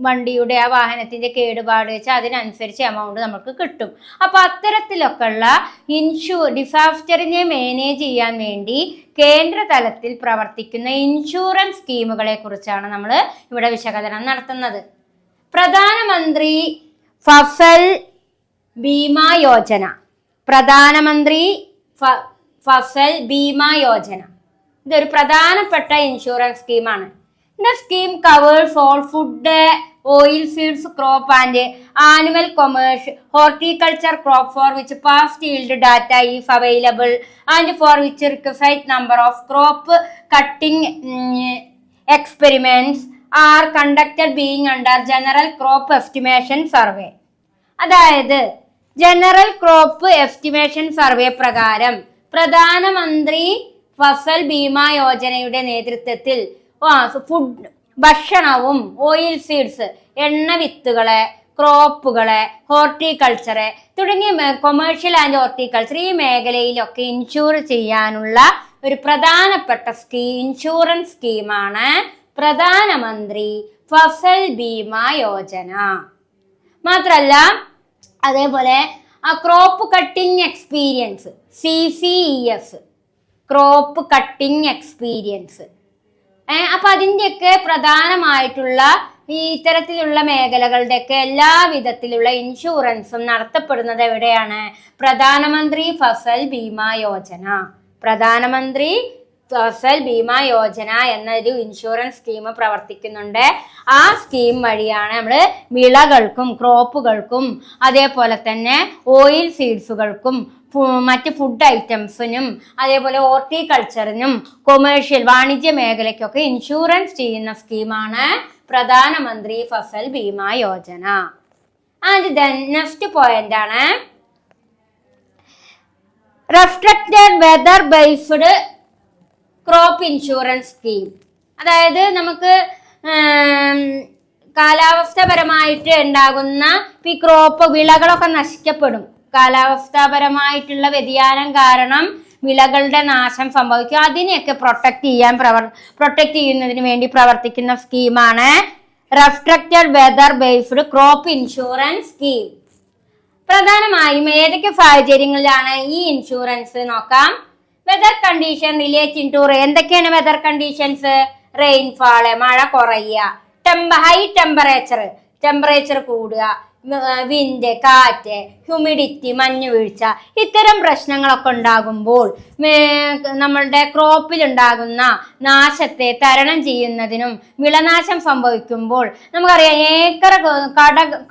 Speaker 1: വണ്ടിയുടെ ആ വാഹനത്തിന്റെ കേടുപാട് വെച്ചാൽ അതിനനുസരിച്ച് എമൗണ്ട് നമുക്ക് കിട്ടും. അപ്പൊ അത്തരത്തിലൊക്കെ ഉള്ള ഡിസാസ്റ്ററിനെ മാനേജ് ചെയ്യാൻ വേണ്ടി കേന്ദ്ര തലത്തിൽ പ്രവർത്തിക്കുന്ന ഇൻഷുറൻസ് സ്കീമുകളെ കുറിച്ചാണ് നമ്മൾ ഇവിടെ വിശകലനം നടത്തുന്നത്. പ്രധാനമന്ത്രി ഫസൽ ബീമാ യോജന, പ്രധാനമന്ത്രി ഫസൽ ബീമാ യോജന ഇതൊരു പ്രധാനപ്പെട്ട ഇൻഷുറൻസ് സ്കീമാണ്. The scheme covers all food, oil seeds, crop and annual commercial horticulture crop for which past yield data is available and for which requisite number of crop cutting experiments are conducted being under General Crop Estimation Survey. അതായത് general crop estimation survey പ്രകാരം പ്രധാനമന്ത്രി ഫസൽ ബീമാ യോജനയുടെ നേതൃത്വത്തിൽ food ഭക്ഷണവും oil seeds എണ്ണ വിത്തുകളെ ക്രോപ്പുകളെ ഹോർട്ടിക്കൾച്ചറ് തുടങ്ങിയ commercial and horticulture ഈ മേഖലയിലൊക്കെ insure ചെയ്യാനുള്ള ഒരു പ്രധാനപ്പെട്ട ഇൻഷുറൻസ് സ്കീമാണ് പ്രധാനമന്ത്രി ഫസൽ ബീമാ യോജന. മാത്രല്ല അതേപോലെ crop cutting experience CCES crop cutting experience അപ്പൊ അതിൻ്റെയൊക്കെ പ്രധാനമായിട്ടുള്ള ഈ ഇത്തരത്തിലുള്ള മേഖലകളുടെയൊക്കെ എല്ലാ വിധത്തിലുള്ള ഇൻഷുറൻസും നടത്തപ്പെടുന്നത് എവിടെയാണ്? പ്രധാനമന്ത്രി ഫസൽ ബീമാ യോജന. പ്രധാനമന്ത്രി ഫസൽ ബീമാ യോജന എന്നൊരു ഇൻഷുറൻസ് സ്കീം പ്രവർത്തിക്കുന്നുണ്ട്. ആ സ്കീം വഴിയാണ് നമ്മൾ വിളകൾക്കും ക്രോപ്പുകൾക്കും അതേപോലെ തന്നെ ഓയിൽ സീഡ്സുകൾക്കും മറ്റ് ഫുഡ് ഐറ്റംസിനും അതേപോലെ ഹോർട്ടിക്കൾച്ചറിനും കൊമേഴ്ഷ്യൽ വാണിജ്യ മേഖലയ്ക്കൊക്കെ ഇൻഷുറൻസ് ചെയ്യുന്ന സ്കീമാണ് പ്രധാനമന്ത്രി Fasal Bima Yojana. And then next point ആണ് restricted weather based crop insurance scheme. അതായത് നമുക്ക് കാലാവസ്ഥപരമായിട്ട് ഉണ്ടാകുന്ന ഈ ക്രോപ്പ് വിളകളൊക്കെ നശിക്കപ്പെടും. കാലാവസ്ഥാപരമായിട്ടുള്ള വ്യതിയാനം കാരണം വിളകളുടെ നാശം സംഭവിക്കും. അതിനെയൊക്കെ പ്രൊട്ടക്ട് ചെയ്യുന്നതിന് വേണ്ടി പ്രവർത്തിക്കുന്ന സ്കീമാണ് restricted weather based crop insurance scheme. പ്രധാനമായും ഏതൊക്കെ സാഹചര്യങ്ങളിലാണ് ഈ ഇൻഷുറൻസ് നോക്കാം. വെതർ കണ്ടീഷൻ റിലേറ്റിംഗ് ടു എന്തൊക്കെയാണ് വെതർ കണ്ടീഷൻസ്? റെയിൻഫാള് മഴ കുറയുക, ഹൈ ടെമ്പറേച്ചർ കൂടുക, വിൻഡ് കാറ്റ്, ഹ്യൂമിഡിറ്റി മഞ്ഞുവീഴ്ച, ഇത്തരം പ്രശ്നങ്ങളൊക്കെ ഉണ്ടാകുമ്പോൾ നമ്മളുടെ ക്രോപ്പിൽ ഉണ്ടാകുന്ന നാശത്തെ തരണം ചെയ്യുന്നതിനും വിളനാശം സംഭവിക്കുമ്പോൾ നമുക്കറിയാം ഏക്കർ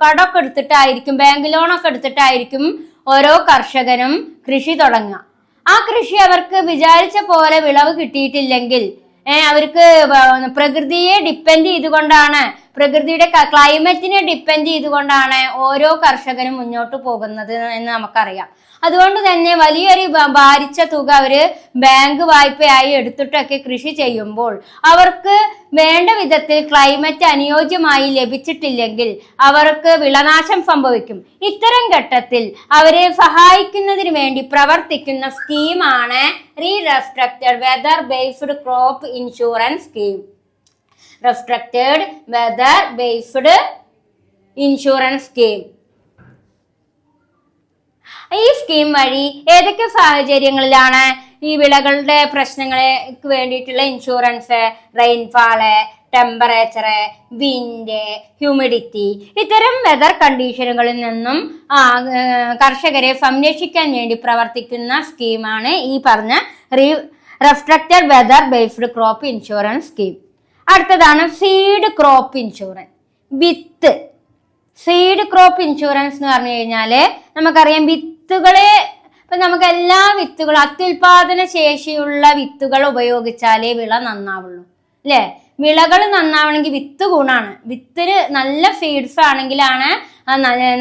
Speaker 1: കടമൊക്കെ എടുത്തിട്ടായിരിക്കും ബാങ്ക് ലോണൊക്കെ എടുത്തിട്ടായിരിക്കും ഓരോ കർഷകനും കൃഷി തുടങ്ങുക. ആ കൃഷി അവർക്ക് വിചാരിച്ച പോലെ വിളവ് കിട്ടിയിട്ടില്ലെങ്കിൽ അവർക്ക് പ്രകൃതിയെ ഡിപ്പെൻഡ് ചെയ്തുകൊണ്ടാണ്, പ്രകൃതിയുടെ ക്ലൈമറ്റിനെ ഡിപ്പെൻഡ് ചെയ്തുകൊണ്ടാണ് ഓരോ കർഷകനും മുന്നോട്ട് പോകുന്നത് എന്ന് നമുക്കറിയാം. അതുകൊണ്ട് തന്നെ വലിയൊരു ഭാരിച്ച തുക അവര് ബാങ്ക് വായ്പയായി എടുത്തിട്ടൊക്കെ കൃഷി ചെയ്യുമ്പോൾ അവർക്ക് വേണ്ട വിധത്തിൽ ക്ലൈമറ്റ് അനുയോജ്യമായി ലഭിച്ചിട്ടില്ലെങ്കിൽ അവർക്ക് വിളനാശം സംഭവിക്കും. ഇത്തരം ഘട്ടത്തിൽ അവരെ സഹായിക്കുന്നതിന് വേണ്ടി പ്രവർത്തിക്കുന്ന സ്കീമാണ് restricted weather based crop insurance scheme. Restricted weather based insurance scheme. ഈ സ്കീം വഴി ഏതൊക്കെ സാഹചര്യങ്ങളിലാണ് ഈ വിളകളുടെ പ്രശ്നങ്ങൾക്ക് വേണ്ടിയിട്ടുള്ള insurance? Rainfall, temperature, wind, humidity, ഇത്തരം വെതർ കണ്ടീഷനുകളിൽ നിന്നും കർഷകരെ സംരക്ഷിക്കാൻ വേണ്ടി പ്രവർത്തിക്കുന്ന സ്കീമാണ് ഈ പറഞ്ഞ restricted weather based crop insurance scheme. അടുത്തതാണ് സീഡ് ക്രോപ്പ് ഇൻഷുറൻസ്. വിത്ത് സീഡ് ക്രോപ്പ് ഇൻഷുറൻസ് എന്ന് പറഞ്ഞു കഴിഞ്ഞാല് നമുക്കറിയാം വിത്തുകളെ ഇപ്പൊ നമുക്ക് എല്ലാ വിത്തുകളും അത്യുൽപാദന ശേഷിയുള്ള വിത്തുകൾ ഉപയോഗിച്ചാലേ വിള നന്നാവുള്ളൂ അല്ലെ. വിളകൾ നന്നാവണമെങ്കിൽ വിത്ത് ഗുണാണ്. വിത്തിന് നല്ല സീഡ്സ് ആണെങ്കിലാണ്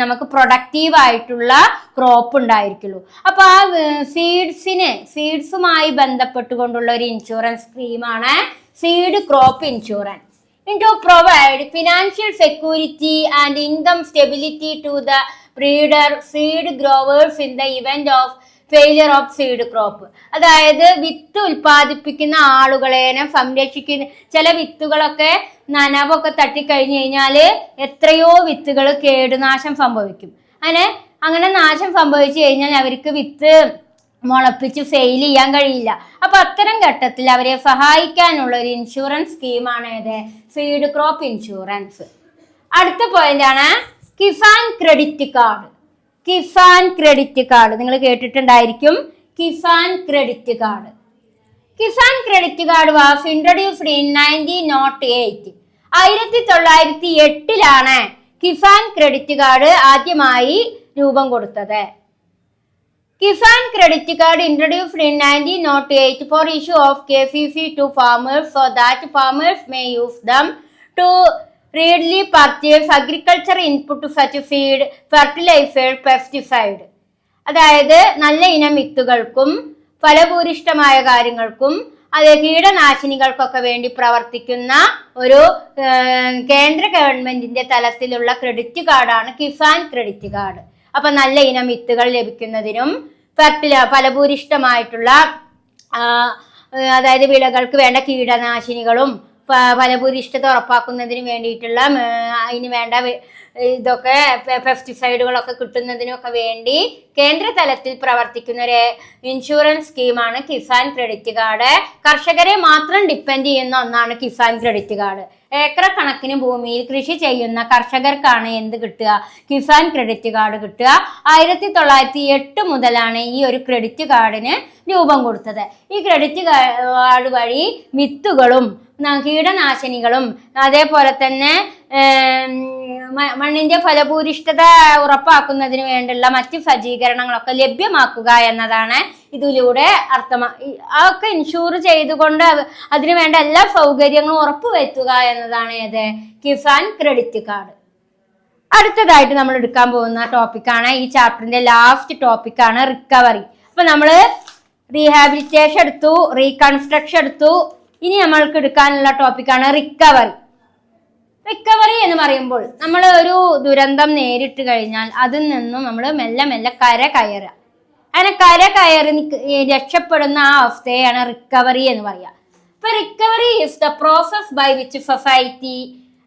Speaker 1: നമുക്ക് പ്രൊഡക്റ്റീവ് ആയിട്ടുള്ള ക്രോപ്പ് ഉണ്ടായിരിക്കുള്ളൂ. അപ്പൊ ആ സീഡ്സുമായി ബന്ധപ്പെട്ടുകൊണ്ടുള്ള ഒരു ഇൻഷുറൻസ് സ്കീമാണ് seed crop insurance. to provide financial security and income stability to the breeder seed growers in the event of failure of seed crop. അതായത് വിത്ത് ഉൽപ്പാദിപ്പിക്കുന്ന ആളുകളെ സംരക്ഷിക്കുന്ന ചില വിത്തുകളൊക്കെ നനവൊക്കെ തട്ടിക്കഴിഞ്ഞു കഴിഞ്ഞാൽ എത്രയോ വിത്തുകൾ കേടുനാശം സംഭവിക്കും. അങ്ങനെ നാശം സംഭവിച്ചു കഴിഞ്ഞാൽ അവർക്ക് വിത്ത് മുളപ്പിച്ച് ഫെയിൽ ചെയ്യാൻ കഴിയില്ല. അപ്പൊ അത്തരം ഘട്ടത്തിൽ അവരെ സഹായിക്കാനുള്ള ഒരു ഇൻഷുറൻസ് സ്കീമാണ് ഏത്? Seed crop insurance. അടുത്ത പോയിന്റ് ആണ് Kisan credit card. Kisan credit card നിങ്ങൾ കേട്ടിട്ടുണ്ടായിരിക്കും. Kisan credit card. Kisan credit card was introduced in 1908. 1908 Kisan credit card ആദ്യമായി രൂപം കൊടുത്തത്. Kisan credit card introduced in 1908 for issue of KCC to farmers so that farmers may use them to readily purchase agriculture input such as seed, fertilizer, pesticide. അതായത് നല്ല ഇനം വിത്തുകൾക്കും ഫലഭൂരിഷ്ടമായ കാര്യങ്ങൾക്കും കീടനാശിനികൾക്കൊക്കെ വേണ്ടി പ്രവർത്തിക്കുന്ന ഒരു കേന്ദ്ര ഗവൺമെന്റിന്റെ തലത്തിലുള്ള ക്രെഡിറ്റ് കാർഡാണ് കിസാൻ ക്രെഡിറ്റ് കാർഡ്. അപ്പൊ നല്ല ഇനം വിത്തുകൾ ലഭിക്കുന്നതിനും ഫലഭൂരിഷ്ടമായിട്ടുള്ള അതായത് വിളകൾക്ക് വേണ്ട കീടനാശിനികളും ഫലഭൂരിഷ്ഠത ഉറപ്പാക്കുന്നതിന് വേണ്ടിയിട്ടുള്ള അതിന് വേണ്ട ഇതൊക്കെ പെസ്റ്റിസൈഡുകളൊക്കെ കിട്ടുന്നതിനൊക്കെ വേണ്ടി കേന്ദ്ര തലത്തിൽ പ്രവർത്തിക്കുന്ന ഒരു ഇൻഷുറൻസ് സ്കീമാണ് കിസാൻ ക്രെഡിറ്റ് കാർഡ്. കർഷകരെ മാത്രം ഡിപ്പെൻഡ് ചെയ്യുന്ന ഒന്നാണ് കിസാൻ ക്രെഡിറ്റ് കാർഡ്. ഏക്കർ കണക്കിന് ഭൂമിയിൽ കൃഷി ചെയ്യുന്ന കർഷകർക്കാണ് എന്ത് കിട്ടുക? കിസാൻ ക്രെഡിറ്റ് കാർഡ് കിട്ടുക. 1908 മുതലാണ് ഈ ഒരു ക്രെഡിറ്റ് കാർഡിന് രൂപം കൊടുത്തത്. ഈ ക്രെഡിറ്റ് കാർഡ് വഴി വിത്തുകളും കീടനാശിനികളും അതേപോലെ തന്നെ മണ്ണിന്റെ ഫലഭൂരിഷ്ഠത ഉറപ്പാക്കുന്നതിന് വേണ്ടിയുള്ള മറ്റ് സജ്ജീകരണങ്ങളൊക്കെ ലഭ്യമാക്കുക എന്നതാണ് ഇതിലൂടെ അതൊക്കെ ഇൻഷൂർ ചെയ്തുകൊണ്ട് അതിനു വേണ്ട എല്ലാ സൗകര്യങ്ങളും ഉറപ്പുവരുത്തുക എന്നതാണ് ഏത്? Kisan credit card. അടുത്തതായിട്ട് നമ്മൾ എടുക്കാൻ പോകുന്ന ടോപ്പിക്കാണ് ഈ ചാപ്റ്ററിന്റെ ലാസ്റ്റ് ടോപ്പിക്കാണ് റിക്കവറി. അപ്പൊ നമ്മള് റീഹാബിലിറ്റേഷൻ എടുത്തു, റീകൺസ്ട്രക്ഷൻ എടുത്തു. ഇനി നമ്മൾക്ക് എടുക്കാനുള്ള ടോപ്പിക്കാണ് റിക്കവറി. റിക്കവറി എന്ന് പറയുമ്പോൾ നമ്മൾ ഒരു ദുരന്തം നേരിട്ട് കഴിഞ്ഞാൽ അതിൽ നിന്നും നമ്മൾ മെല്ലെ മെല്ലെ കര കയറുക. അങ്ങനെ കര കയറി രക്ഷപ്പെടുന്ന ആ അവസ്ഥയാണ് റിക്കവറി എന്ന് പറയുക. അപ്പൊ recovery is the process by which society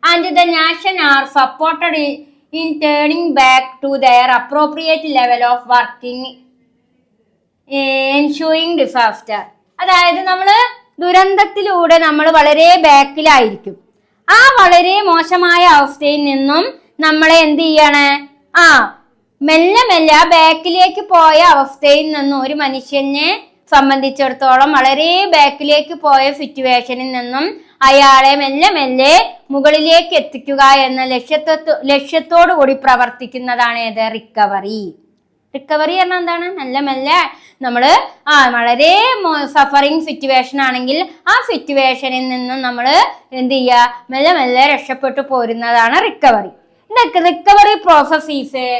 Speaker 1: and the nation are supported in turning back to their appropriate level of working ensuring disaster. അതായത് നമ്മള് ദുരന്തത്തിലൂടെ നമ്മൾ വളരെ ബാക്കിലായിരിക്കും. ആ വളരെ മോശമായ അവസ്ഥയിൽ നിന്നും നമ്മളെ എന്ത് ചെയ്യാണ്? മെല്ലെ മെല്ലെ ആ ബാക്കിലേക്ക് പോയ അവസ്ഥയിൽ നിന്നും ഒരു മനുഷ്യനെ സംബന്ധിച്ചിടത്തോളം വളരെ ബാക്കിലേക്ക് പോയ സിറ്റുവേഷനിൽ നിന്നും അയാളെ മെല്ലെ മെല്ലെ മുകളിലേക്ക് എത്തിക്കുക എന്ന ലക്ഷ്യത്തോടു കൂടി പ്രവർത്തിക്കുന്നതാണ് ഏത്? റിക്കവറി. റിക്കവറി പറഞ്ഞാൽ എന്താണ്? മെല്ലെ മെല്ലെ നമ്മള് വളരെ സഫറിങ് സിറ്റുവേഷൻ ആണെങ്കിൽ ആ സിറ്റുവേഷനിൽ നിന്നും നമ്മൾ എന്ത് ചെയ്യുക? മെല്ലെ മെല്ലെ രക്ഷപ്പെട്ടു പോരുന്നതാണ് recovery. Recovery process is a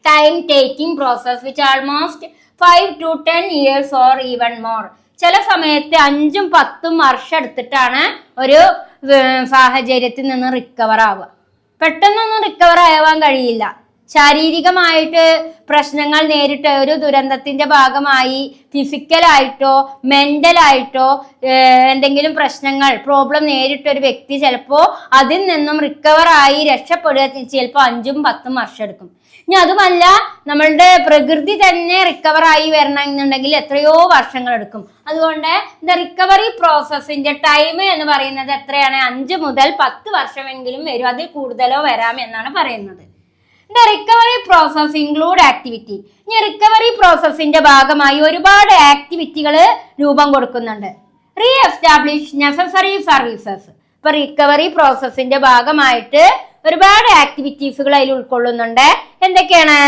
Speaker 1: time taking process which almost 5 to 10 years or even more. ചില സമയത്ത് 5-10 വർഷം എടുത്തിട്ടാണ് ഒരു സാഹചര്യത്തിൽ നിന്ന് റിക്കവർ ആവുക. പെട്ടെന്നൊന്നും റിക്കവർ ആവാൻ കഴിയില്ല. ശാരീരികമായിട്ട് പ്രശ്നങ്ങൾ നേരിട്ട് ഒരു ദുരന്തത്തിന്റെ ഭാഗമായി ഫിസിക്കലായിട്ടോ മെന്റലായിട്ടോ എന്തെങ്കിലും പ്രോബ്ലം നേരിട്ട ഒരു വ്യക്തി ചിലപ്പോൾ അതിൽ നിന്നും റിക്കവർ ആയി രക്ഷപ്പെടുക ചിലപ്പോൾ 5-10 വർഷം എടുക്കും. ഇനി അതുമല്ല നമ്മളുടെ പ്രകൃതി തന്നെ റിക്കവർ ആയി വരണമെന്നുണ്ടെങ്കിൽ എത്രയോ വർഷങ്ങൾ എടുക്കും. അതുകൊണ്ട് ദ റിക്കവറി പ്രോസസ്സിന്റെ ടൈം എന്ന് പറയുന്നത് എത്രയാണ്? 5 മുതൽ 10 വർഷമെങ്കിലും വരും. അതിൽ കൂടുതലോ വരാം എന്നാണ് പറയുന്നത്. The recovery process include activity. ഇനി റിക്കവറി പ്രോസസ്സിന്റെ ഭാഗമായി ഒരുപാട് ആക്ടിവിറ്റികൾ രൂപം കൊടുക്കുന്നുണ്ട്. Re establish necessary services. ഇപ്പൊ റിക്കവറി പ്രോസസ്സിന്റെ ഭാഗമായിട്ട് ഒരുപാട് ആക്ടിവിറ്റീസുകൾ അതിൽ ഉൾക്കൊള്ളുന്നുണ്ട്. എന്തൊക്കെയാണ്?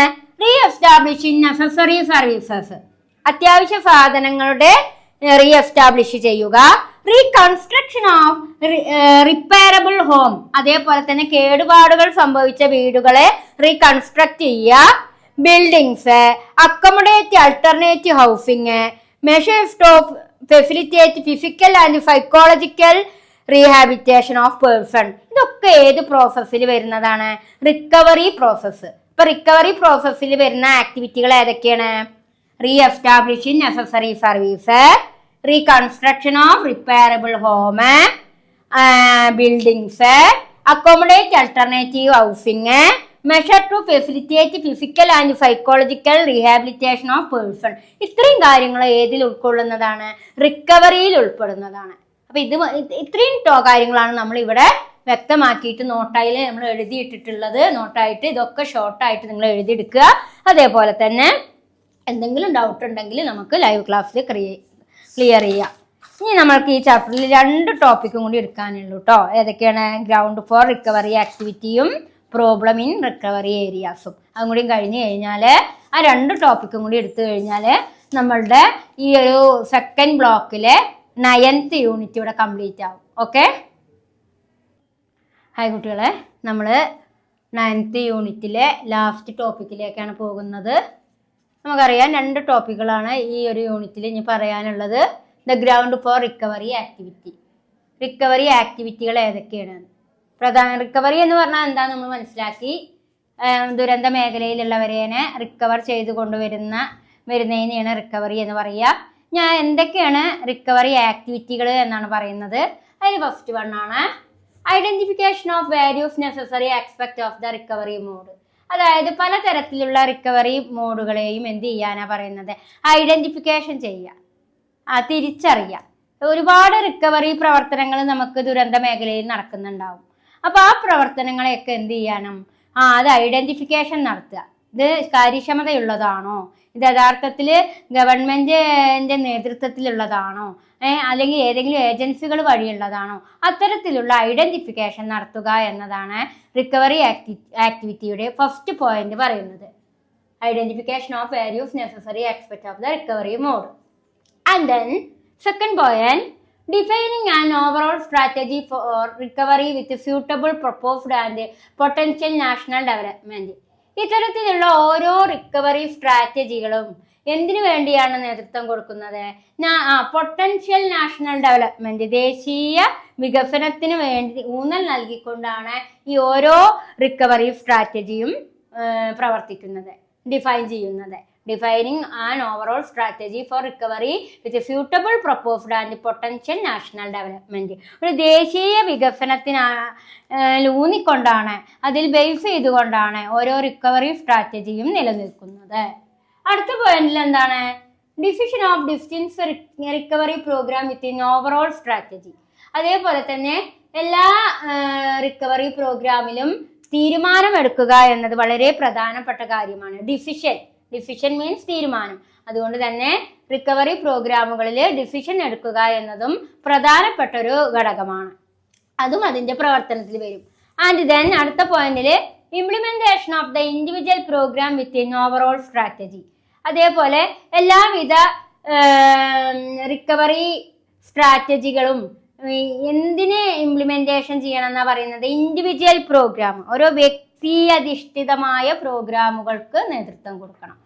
Speaker 1: റീ എസ്റ്റാബ്ലിഷിംഗ് നെസസറി സർവീസസ്, അത്യാവശ്യ സാധനങ്ങളുടെ റീ എസ്റ്റാബ്ലിഷ് ചെയ്യുക. റീകൺസ്ട്രക്ഷൻ ഓഫ് റിപ്പയറബിൾ ഹോം, അതേപോലെ തന്നെ കേടുപാടുകൾ സംഭവിച്ച വീടുകളെ റീകൺസ്ട്രക്ട് ചെയ്യുക. Buildings, accommodate alternative housing, measures to facilitate physical and psychological rehabilitation of person. ഇതൊക്കെ ഏത് പ്രോസസ്സിൽ വരുന്നതാണ്? Recovery process. ഇപ്പൊ റിക്കവറി പ്രോസസ്സിൽ വരുന്ന ആക്ടിവിറ്റികൾ ഏതൊക്കെയാണ്? Reestablishing necessary service, reconstruction of repairable home, buildings, accommodate alternative housing, measure to facilitate physical and psychological rehabilitation of person. ഇത്രയും കാര്യങ്ങൾ ഏതിൽ ഉൾക്കൊള്ളുന്നതാണ്? റിക്കവറിയിൽ ഉൾപ്പെടുന്നതാണ്. അപ്പൊ ഇത്രയും കാര്യങ്ങളാണ് നമ്മൾ ഇവിടെ വ്യക്തമാക്കിയിട്ട് നോട്ടായിൽ നമ്മൾ എഴുതിയിട്ടിട്ടുള്ളത്. നോട്ടായിട്ട് ഇതൊക്കെ ഷോർട്ടായിട്ട് നിങ്ങൾ എഴുതിയെടുക്കുക. അതേപോലെ തന്നെ എന്തെങ്കിലും ഡൗട്ട് ഉണ്ടെങ്കിൽ നമുക്ക് ലൈവ് ക്ലാസ്സിൽ ക്ലിയർ ചെയ്യാം. ഇനി നമ്മൾക്ക് ഈ ചാപ്റ്ററിൽ 2 ടോപ്പിക്കും കൂടി എടുക്കാനുള്ളൂ കേട്ടോ. ഏതൊക്കെയാണ്? ഗ്രൗണ്ട് ഫോർ റിക്കവറി ആക്ടിവിറ്റിയും പ്രോബ്ലം ഇൻ റിക്കവറി ഏരിയാസും. അതും കൂടി കഴിഞ്ഞ് കഴിഞ്ഞാൽ ആ 2 ടോപ്പിക്കും കൂടി എടുത്തു കഴിഞ്ഞാൽ നമ്മളുടെ ഈ ഒരു സെക്കൻഡ് ബ്ലോക്കിലെ 9th യൂണിറ്റ് ഇവിടെ കംപ്ലീറ്റ് ആവും. ഓക്കെ, ഹായ് കുട്ടികളെ, നമ്മൾ 9th യൂണിറ്റിലെ ലാസ്റ്റ് ടോപ്പിക്കിലേക്കാണ് പോകുന്നത്. നമുക്കറിയാം 2 ടോപ്പിക്കുകളാണ് ഈ ഒരു യൂണിറ്റിൽ ഇനി പറയാനുള്ളത്. The ground for recovery activity. Recovery ആക്ടിവിറ്റികൾ ഏതൊക്കെയാണ്? റിക്കവറി എന്ന് പറഞ്ഞാൽ എന്താ നമ്മൾ മനസ്സിലാക്കി. ദുരന്ത മേഖലയിലുള്ളവരെ റിക്കവർ ചെയ്ത് വരുന്നതിനെയാണ് റിക്കവറി എന്ന് പറയുക. ഞാൻ എന്തൊക്കെയാണ് റിക്കവറി ആക്ടിവിറ്റികൾ എന്നാണ് പറയുന്നത്. അതിൽ ഫസ്റ്റ് വണ്ണാണ് identification of values necessary aspect of the recovery mode. അതായത് പലതരത്തിലുള്ള റിക്കവറി മോഡുകളെയും എന്ത് ചെയ്യാനാ പറയുന്നത്? ഐഡന്റിഫിക്കേഷൻ ചെയ്യുക, തിരിച്ചറിയുക. ഒരുപാട് റിക്കവറി പ്രവർത്തനങ്ങൾ നമുക്ക് ദുരന്ത മേഖലയിൽ നടക്കുന്നുണ്ടാവും. അപ്പൊ ആ പ്രവർത്തനങ്ങളെയൊക്കെ എന്ത് ചെയ്യണം? അത് ഐഡന്റിഫിക്കേഷൻ നടത്തുക. ഇത് കാര്യക്ഷമതയുള്ളതാണോ? ഇത് യഥാർത്ഥത്തിൽ ഗവൺമെന്റിന്റെ നേതൃത്വത്തിലുള്ളതാണോ? അല്ലെങ്കിൽ ഏതെങ്കിലും ഏജൻസികൾ വഴിയുള്ളതാണോ? അത്തരത്തിലുള്ള ഐഡന്റിഫിക്കേഷൻ നടത്തുക എന്നതാണ് റിക്കവറി ആക്ടിവിറ്റിയുടെ ഫസ്റ്റ് പോയിന്റ് പറയുന്നത്. Identification of values necessary aspect of the recovery mode. And then second point, defining an overall strategy for recovery with suitable proposed and potential national development. ഇത്തരത്തിലുള്ള ഓരോ റിക്കവറി സ്ട്രാറ്റജികളും എന്തിനു വേണ്ടിയാണ് നേതൃത്വം കൊടുക്കുന്നത്? പൊട്ടൻഷ്യൽ നാഷണൽ ഡെവലപ്മെന്റ്, ദേശീയ വികസനത്തിന് വേണ്ടി ഊന്നൽ നൽകിക്കൊണ്ടാണ് ഈ ഓരോ റിക്കവറി സ്ട്രാറ്റജിയും പ്രവർത്തിക്കുന്നത്, ഡിഫൈൻ ചെയ്യുന്നത്. Defining an overall strategy for recovery with a suitable proposed and potential national development. ഒരു ദേശീയ വികസനത്തിന് ഊന്നിക്കൊണ്ടാണ്, അതിൽ ബേസ് ചെയ്തുകൊണ്ടാണ് ഓരോ റിക്കവറി സ്ട്രാറ്റജിയും നിലനിൽക്കുന്നത്. അടുത്ത പോയിന്റിൽ എന്താണ്? Decision of distance recovery program within overall strategy. അതേപോലെ തന്നെ എല്ലാ റിക്കവറി പ്രോഗ്രാമിലും തീരുമാനമെടുക്കുക എന്നത് വളരെ പ്രധാനപ്പെട്ട കാര്യമാണ്. ഡിസിഷൻ മീൻസ് തീരുമാനം. അതുകൊണ്ട് തന്നെ റിക്കവറി പ്രോഗ്രാമുകളിൽ ഡിസിഷൻ എടുക്കുക എന്നതും പ്രധാനപ്പെട്ട ഒരു ഘടകമാണ്. അതും അതിന്റെ പ്രവർത്തനത്തിൽ വരും. ആൻഡ് ദെൻ അടുത്ത പോയിന്റിൽ implementation of the individual program within overall strategy. അതേപോലെ എല്ലാവിധ റിക്കവറി സ്ട്രാറ്റജികളും എന്തിനെ ഇംപ്ലിമെന്റേഷൻ ചെയ്യണം എന്നാ പറയുന്നത്? ഇൻഡിവിജ്വൽ പ്രോഗ്രാം, ഓരോ വ്യക്തി അധിഷ്ഠിതമായ പ്രോഗ്രാമുകൾക്ക് നേതൃത്വം കൊടുക്കണം.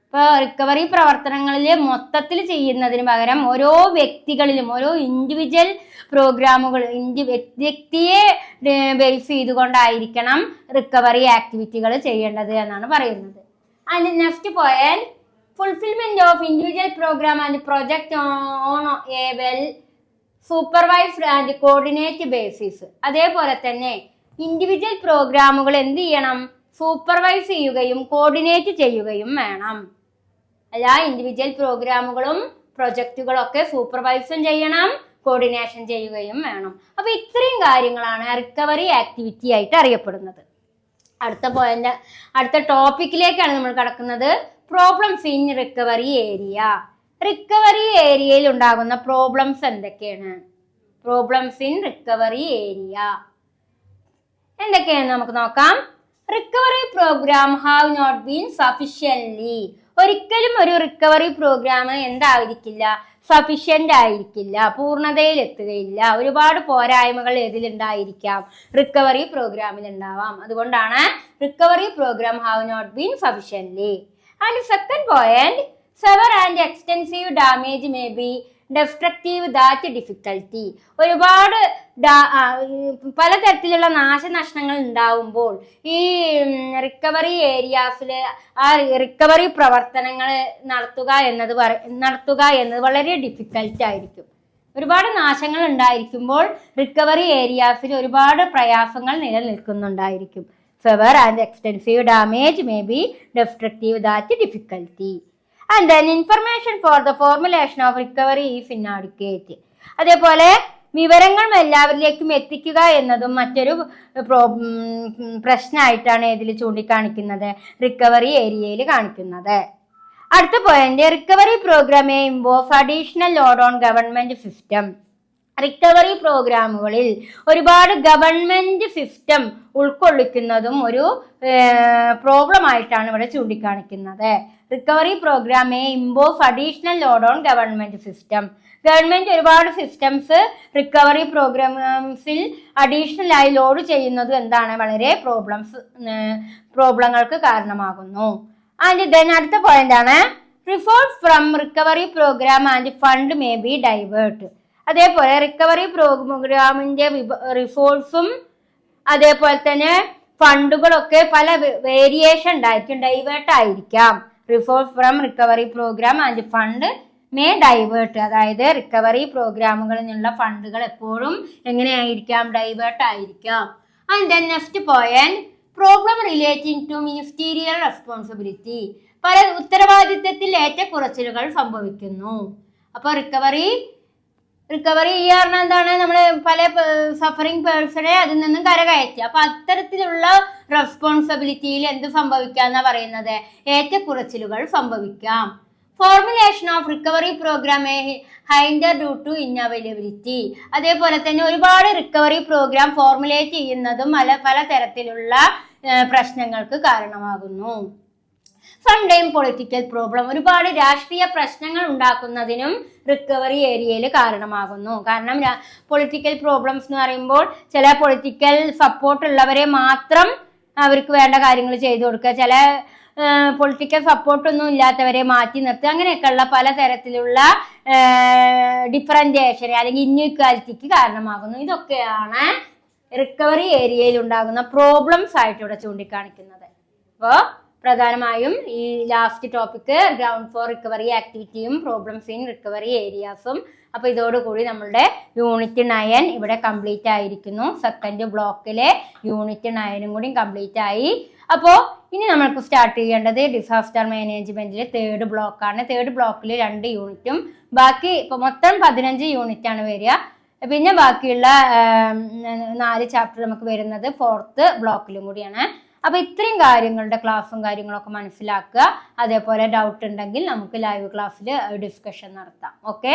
Speaker 1: ഇപ്പൊ റിക്കവറി പ്രവർത്തനങ്ങളിൽ മൊത്തത്തിൽ ചെയ്യുന്നതിന് പകരം ഓരോ വ്യക്തികളിലും ഓരോ ഇൻഡിവിജ്വൽ പ്രോഗ്രാമുകൾ വ്യക്തിയെ ബേസ് ചെയ്തുകൊണ്ടായിരിക്കണം റിക്കവറി ആക്ടിവിറ്റികൾ ചെയ്യേണ്ടത് എന്നാണ് പറയുന്നത്. And next point, fulfilment of individual program and project on a well supervised and coordinate basis. അതേപോലെ തന്നെ ഇൻഡിവിജ്വൽ പ്രോഗ്രാമുകൾ എന്ത് ചെയ്യണം? സൂപ്പർവൈസ് ചെയ്യുകയും കോർഡിനേറ്റ് ചെയ്യുകയും വേണം. എല്ലാ ഇൻഡിവിജ്വൽ പ്രോഗ്രാമുകളും പ്രൊജക്റ്റുകളും ഒക്കെ സൂപ്പർവൈസും ചെയ്യണം, കോർഡിനേഷൻ ചെയ്യുകയും വേണം. അപ്പൊ ഇത്രയും കാര്യങ്ങളാണ് റിക്കവറി ആക്ടിവിറ്റി ആയിട്ട് അറിയപ്പെടുന്നത്. അടുത്ത ടോപ്പിക്കിലേക്കാണ് നമ്മൾ കടക്കുന്നത്. Problems in recovery area. Recovery ഏരിയയിൽ ഉണ്ടാകുന്ന പ്രോബ്ലംസ് എന്തൊക്കെയാണ്? പ്രോബ്ലംസ് ഇൻ റിക്കവറി ഏരിയ എന്തൊക്കെയാണെന്ന് നമുക്ക് നോക്കാം. Recovery program have not been sufficiently. ഒരിക്കലും ഒരു റിക്കവറി പ്രോഗ്രാം എന്തായിരിക്കില്ല? സഫിഷ്യന്റ് ആയിരിക്കില്ല, പൂർണ്ണതയിൽ എത്തുകയില്ല. ഒരുപാട് പോരായ്മകൾ ഇതിലുണ്ടായിരിക്കാം, റിക്കവറി പ്രോഗ്രാമിൽ ഉണ്ടാവാം. അതുകൊണ്ടാണ് recovery program have not been sufficiently. And second point, severe and extensive damage may be destructive that difficulty. ഒരുപാട് പലതരത്തിലുള്ള നാശനഷ്ടങ്ങൾ ഉണ്ടാവുമ്പോൾ ഈ റിക്കവറി ഏരിയാസിൽ ആ റിക്കവറി പ്രവർത്തനങ്ങൾ നടത്തുക എന്നത് വളരെ ഡിഫിക്കൽട്ട് ആയിരിക്കും. ഒരുപാട് നാശങ്ങൾ ഉണ്ടായിരിക്കുമ്പോൾ റിക്കവറി ഏരിയാസിൽ ഒരുപാട് പ്രയാസങ്ങൾ നിലനിൽക്കുന്നുണ്ടായിരിക്കും. Severe and extensive damage may be destructive that difficulty. And then information for the formulation of recovery is inadequate. അതേപോലെ വിവരങ്ങൾ എല്ലാവരിലേക്കും എത്തിക്കുക എന്നതും മറ്റൊരു പ്രശ്നമായിട്ടാണ് ഇതിൽ ചൂണ്ടിക്കാണിക്കുന്നത്, റിക്കവറി ഏരിയയിൽ കാണിക്കുന്നത്. അടുത്ത point, recovery program involve additional load on government system. Recovery പ്രോഗ്രാമുകളിൽ ഒരുപാട് ഗവൺമെന്റ് സിസ്റ്റം ഉൾക്കൊള്ളിക്കുന്നതും ഒരു പ്രോബ്ലം ആയിട്ടാണ് ഇവിടെ ചൂണ്ടിക്കാണിക്കുന്നത്. Recovery program involve additional load on government system. Government ഒരുപാട് സിസ്റ്റംസ് റിക്കവറി പ്രോഗ്രാംസിൽ അഡീഷണൽ ആയി ലോഡ് ചെയ്യുന്നത് എന്താണ്, വളരെ പ്രോബ്ലങ്ങൾക്ക് കാരണമാകുന്നു. ആൻഡ് ദെൻ അടുത്ത പോയിന്റ് ആണ്, resource from recovery program and fund may be divert. അതേപോലെ റിക്കവറി പ്രോഗ്രാമിന്റെ റിസോഴ്സും അതേപോലെ തന്നെ ഫണ്ടുകളൊക്കെ പല വേരിയേഷൻ ഉണ്ടായിരിക്കും, ഡൈവേർട്ട് ആയിരിക്കാം. Resource from recovery program and fund may divert. അതായത് റിക്കവറി പ്രോഗ്രാമുകളിൽ നിന്നുള്ള ഫണ്ടുകൾ എപ്പോഴും എങ്ങനെയായിരിക്കാം, ഡൈവേർട്ട് ആയിരിക്കാം. And then next point, problem relating to ministerial responsibility. പല ഉത്തരവാദിത്തത്തിൽ ഏറ്റക്കുറച്ചിലുകൾ സംഭവിക്കുന്നു. അപ്പോൾ റിക്കവറി ചെയ്യാറുണ്ട് എന്താണ്, നമ്മൾ പല സഫറിങ് പേഴ്സണെ അതിൽ നിന്നും കരകയറ്റി. അപ്പൊ അത്തരത്തിലുള്ള റെസ്പോൺസിബിലിറ്റിയിൽ എന്ത് സംഭവിക്കാന്നാ പറയുന്നത്, ഏറ്റക്കുറച്ചിലുകൾ സംഭവിക്കാം. Formulation of recovery program hinder due to inavailability. അതേപോലെ തന്നെ ഒരുപാട് റിക്കവറി പ്രോഗ്രാം ഫോർമുലേറ്റ് ചെയ്യുന്നതും പലതരത്തിലുള്ള പ്രശ്നങ്ങൾക്ക് കാരണമാകുന്നു. സംടൈം പൊളിറ്റിക്കൽ പ്രോബ്ലം, ഒരുപാട് രാഷ്ട്രീയ പ്രശ്നങ്ങൾ ഉണ്ടാക്കുന്നതിനും റിക്കവറി ഏരിയയിൽ കാരണമാകുന്നു. കാരണം പൊളിറ്റിക്കൽ പ്രോബ്ലംസ് എന്ന് പറയുമ്പോൾ ചില പൊളിറ്റിക്കൽ സപ്പോർട്ട് ഉള്ളവരെ മാത്രം അവർക്ക് വേണ്ട കാര്യങ്ങൾ ചെയ്തു കൊടുക്കുക, ചില പൊളിറ്റിക്കൽ സപ്പോർട്ടൊന്നും ഇല്ലാത്തവരെ മാറ്റി നിർത്തുക, അങ്ങനെയൊക്കെയുള്ള പലതരത്തിലുള്ള ഡിഫറൻസിയേഷൻ അല്ലെങ്കിൽ ഇൻഇക്വാലിറ്റിക്ക് കാരണമാകുന്നു. ഇതൊക്കെയാണ് റിക്കവറി ഏരിയയിൽ ഉണ്ടാകുന്ന പ്രോബ്ലംസ് ആയിട്ട് ഇവിടെ ചൂണ്ടിക്കാണിക്കുന്നത്. അപ്പോൾ പ്രധാനമായും ഈ last topic ground for recovery ആക്ടിവിറ്റിയും പ്രോബ്ലംസ് ഇൻ റിക്കവറി ഏരിയാസും. അപ്പോൾ ഇതോടുകൂടി നമ്മളുടെ യൂണിറ്റ് 9 ഇവിടെ കംപ്ലീറ്റ് ആയിരിക്കുന്നു. സെക്കൻഡ് ബ്ലോക്കിലെ യൂണിറ്റ് 9 കൂടി കംപ്ലീറ്റ് ആയി. അപ്പോൾ ഇനി നമ്മൾക്ക് സ്റ്റാർട്ട് ചെയ്യേണ്ടത് ഡിസാസ്റ്റർ മാനേജ്മെന്റിലെ തേർഡ് ബ്ലോക്കാണ്. തേർഡ് ബ്ലോക്കിൽ 2 യൂണിറ്റും ബാക്കി ഇപ്പോൾ മൊത്തം 15 യൂണിറ്റാണ് വരിക. പിന്നെ ബാക്കിയുള്ള 4 ചാപ്റ്റർ നമുക്ക് വരുന്നത് 4th ബ്ലോക്കിലും കൂടിയാണ്. അപ്പൊ ഇത്രയും കാര്യങ്ങളുടെ ക്ലാസ്സും കാര്യങ്ങളൊക്കെ മനസ്സിലാക്കുക. അതേപോലെ ഡൗട്ട് ഉണ്ടെങ്കിൽ നമുക്ക് ലൈവ് ക്ലാസ്സിൽ ഡിസ്കഷൻ നടത്താം. ഓക്കെ.